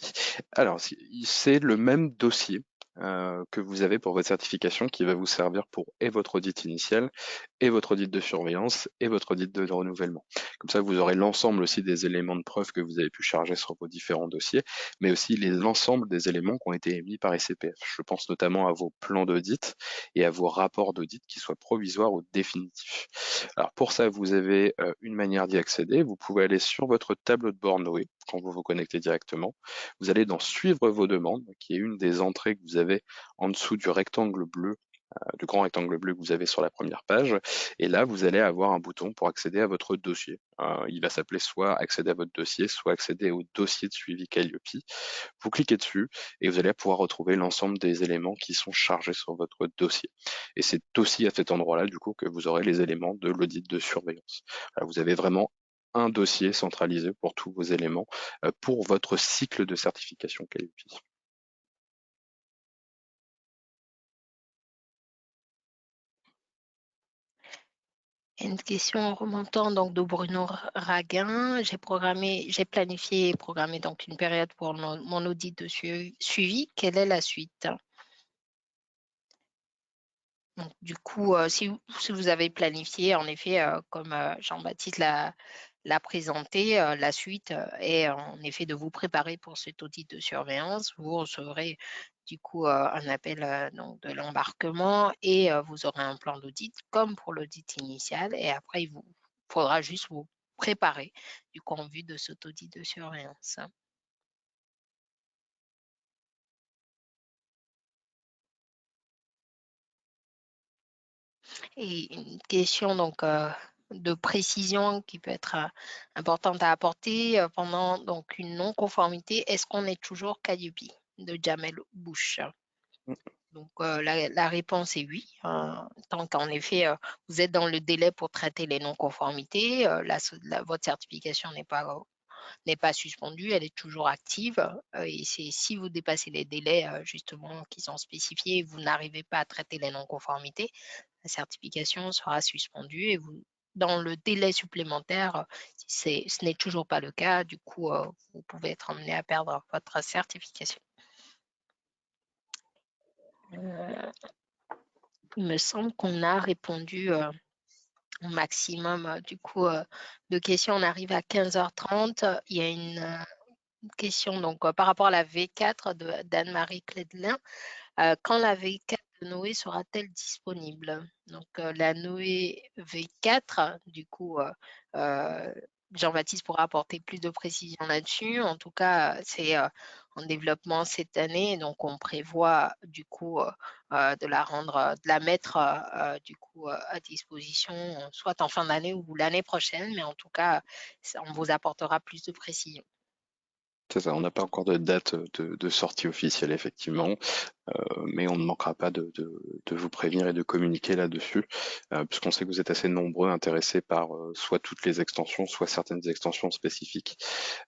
B: Alors, c'est le même dossier que vous avez pour votre certification qui va vous servir pour et votre audit initial, et votre audit de surveillance, et votre audit de renouvellement. Comme ça, vous aurez l'ensemble aussi des éléments de preuve que vous avez pu charger sur vos différents dossiers, mais aussi l'ensemble des éléments qui ont été émis par ICPF. Je pense notamment à vos plans d'audit et à vos rapports d'audit qui soient provisoires ou définitifs. Alors pour ça, vous avez une manière d'y accéder. Vous pouvez aller sur votre tableau de bord Noé quand vous vous connectez directement. Vous allez dans Suivre vos demandes, qui est une des entrées que vous avez en dessous du rectangle bleu du grand rectangle bleu que vous avez sur la première page. Et là, vous allez avoir un bouton pour accéder à votre dossier. Il va s'appeler soit accéder à votre dossier, soit accéder au dossier de suivi Calliope. Vous cliquez dessus et vous allez pouvoir retrouver l'ensemble des éléments qui sont chargés sur votre dossier. Et c'est aussi à cet endroit-là, du coup, que vous aurez les éléments de l'audit de surveillance. Voilà, vous avez vraiment un dossier centralisé pour tous vos éléments pour votre cycle de certification Calliope.
A: Une question remontant donc de Bruno Raguin. J'ai planifié et programmé donc une période pour mon audit de suivi. Quelle est la suite? Donc, du coup, si vous avez planifié, en effet, comme Jean-Baptiste l'a présenté, la suite est en effet de vous préparer pour cet audit de surveillance. Vous recevrez du coup un appel donc de l'embarquement et vous aurez un plan d'audit comme pour l'audit initial. Et après, il vous faudra juste vous préparer du coup en vue de cet audit de surveillance. Et une question donc de précision qui peut être importante à apporter pendant donc une non-conformité. Est-ce qu'on est toujours Calliope de Jamel Bush? Donc la réponse est oui, tant qu'en effet vous êtes dans le délai pour traiter les non-conformités, votre certification n'est pas suspendue, elle est toujours active. Et c'est si vous dépassez les délais justement qui sont spécifiés, vous n'arrivez pas à traiter les non-conformités, la certification sera suspendue et vous, dans le délai supplémentaire, ce n'est toujours pas le cas, du coup, vous pouvez être amené à perdre votre certification. Il me semble qu'on a répondu au maximum du coup de questions. On arrive à 15h30. Il y a une question donc par rapport à la V4 d'Anne-Marie Clédelin. Quand la V4 de Noé sera-t-elle disponible? Donc la Noé V4, du coup, Jean-Baptiste pourra apporter plus de précisions là-dessus. En tout cas, c'est en développement cette année, donc on prévoit du coup de la mettre du coup à disposition, soit en fin d'année ou l'année prochaine, mais en tout cas, on vous apportera plus de précisions.
B: C'est ça, on n'a pas encore de date de sortie officielle, effectivement, mais on ne manquera pas de vous prévenir et de communiquer là-dessus, puisqu'on sait que vous êtes assez nombreux intéressés par soit toutes les extensions, soit certaines extensions spécifiques.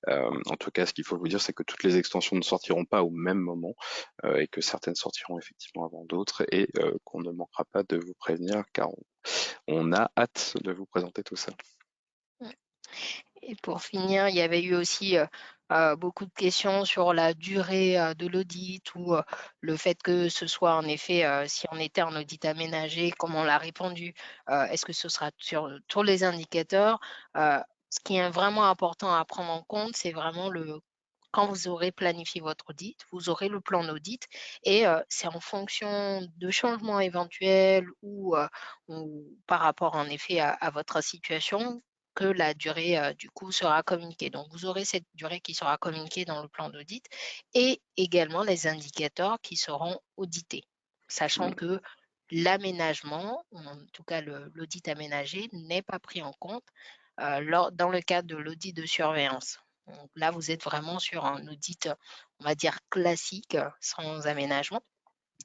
B: En tout cas, ce qu'il faut vous dire, c'est que toutes les extensions ne sortiront pas au même moment, et que certaines sortiront effectivement avant d'autres, et qu'on ne manquera pas de vous prévenir, car on a hâte de vous présenter tout ça.
A: Et pour finir, il y avait eu aussi beaucoup de questions sur la durée de l'audit ou le fait que ce soit en effet, si on était en audit aménagé, comment on l'a répondu, est-ce que ce sera sur tous les indicateurs? Ce qui est vraiment important à prendre en compte, c'est vraiment quand vous aurez planifié votre audit, vous aurez le plan d'audit et c'est en fonction de changements éventuels ou par rapport en effet à votre situation que la durée du coup sera communiquée. Donc vous aurez cette durée qui sera communiquée dans le plan d'audit et également les indicateurs qui seront audités, sachant que l'aménagement, en tout cas l'audit aménagé, n'est pas pris en compte dans le cadre de l'audit de surveillance. Donc là, vous êtes vraiment sur un audit, on va dire, classique, sans aménagement.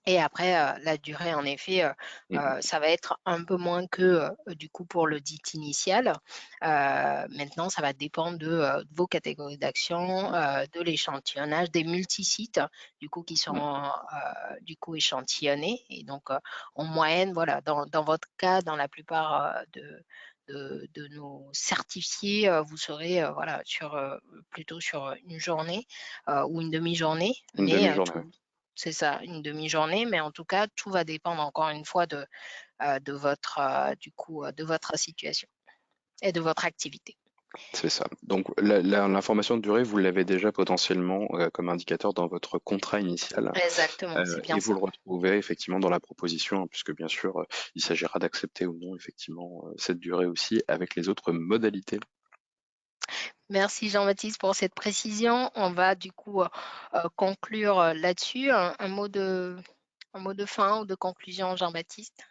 A: Et après, la durée, en effet,
B: Mhm.
A: ça va être un peu moins que du coup pour l'audit initial. Maintenant, ça va dépendre de vos catégories d'action, de l'échantillonnage, des multisites du coup qui sont du coup échantillonnés. Et donc, en moyenne, voilà, dans votre cas, dans la plupart de nos certifiés, vous serez voilà, plutôt sur une journée ou une demi-journée,
B: Une
A: mais
B: demi-journée.
A: tout, c'est ça, une demi-journée, mais en tout cas, tout va dépendre encore une fois de votre, du coup, de votre situation et de votre activité.
B: C'est ça. Donc l'information de durée, vous l'avez déjà potentiellement comme indicateur dans votre contrat initial,
A: Exactement, c'est
B: et
A: bien
B: vous
A: ça.
B: le retrouvez effectivement dans la proposition, hein, puisque bien sûr, il s'agira d'accepter ou non effectivement cette durée aussi avec les autres modalités.
A: Merci Jean-Baptiste pour cette précision. On va du coup conclure là-dessus. Un mot Un mot de fin ou de conclusion, Jean-Baptiste?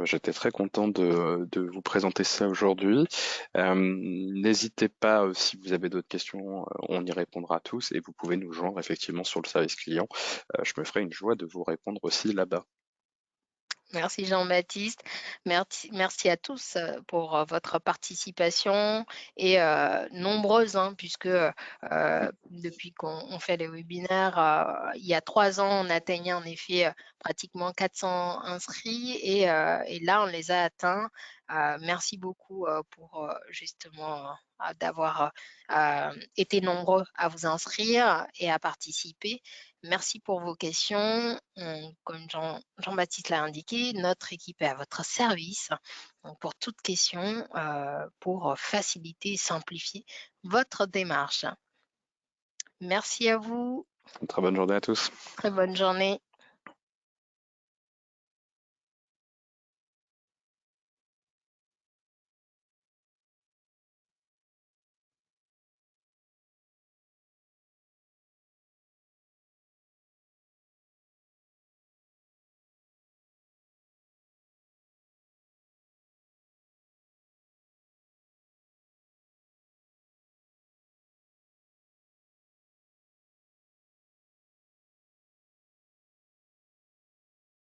B: J'étais très content de vous présenter ça aujourd'hui. N'hésitez pas, si vous avez d'autres questions, on y répondra tous et vous pouvez nous joindre effectivement sur le service client. Je me ferai une joie de vous répondre aussi là-bas.
A: Merci Jean-Baptiste. Merci à tous pour votre participation et nombreuses, hein, puisque depuis qu'on fait les webinaires, il y a 3 ans, on atteignait en effet pratiquement 400 inscrits et là, on les a atteints. Merci beaucoup pour justement d'avoir été nombreux à vous inscrire et à participer. Merci pour vos questions. Comme Jean-Baptiste l'a indiqué, notre équipe est à votre service donc pour toute question, pour faciliter et simplifier votre démarche. Merci à vous.
B: Une très bonne journée à tous.
A: Très bonne journée.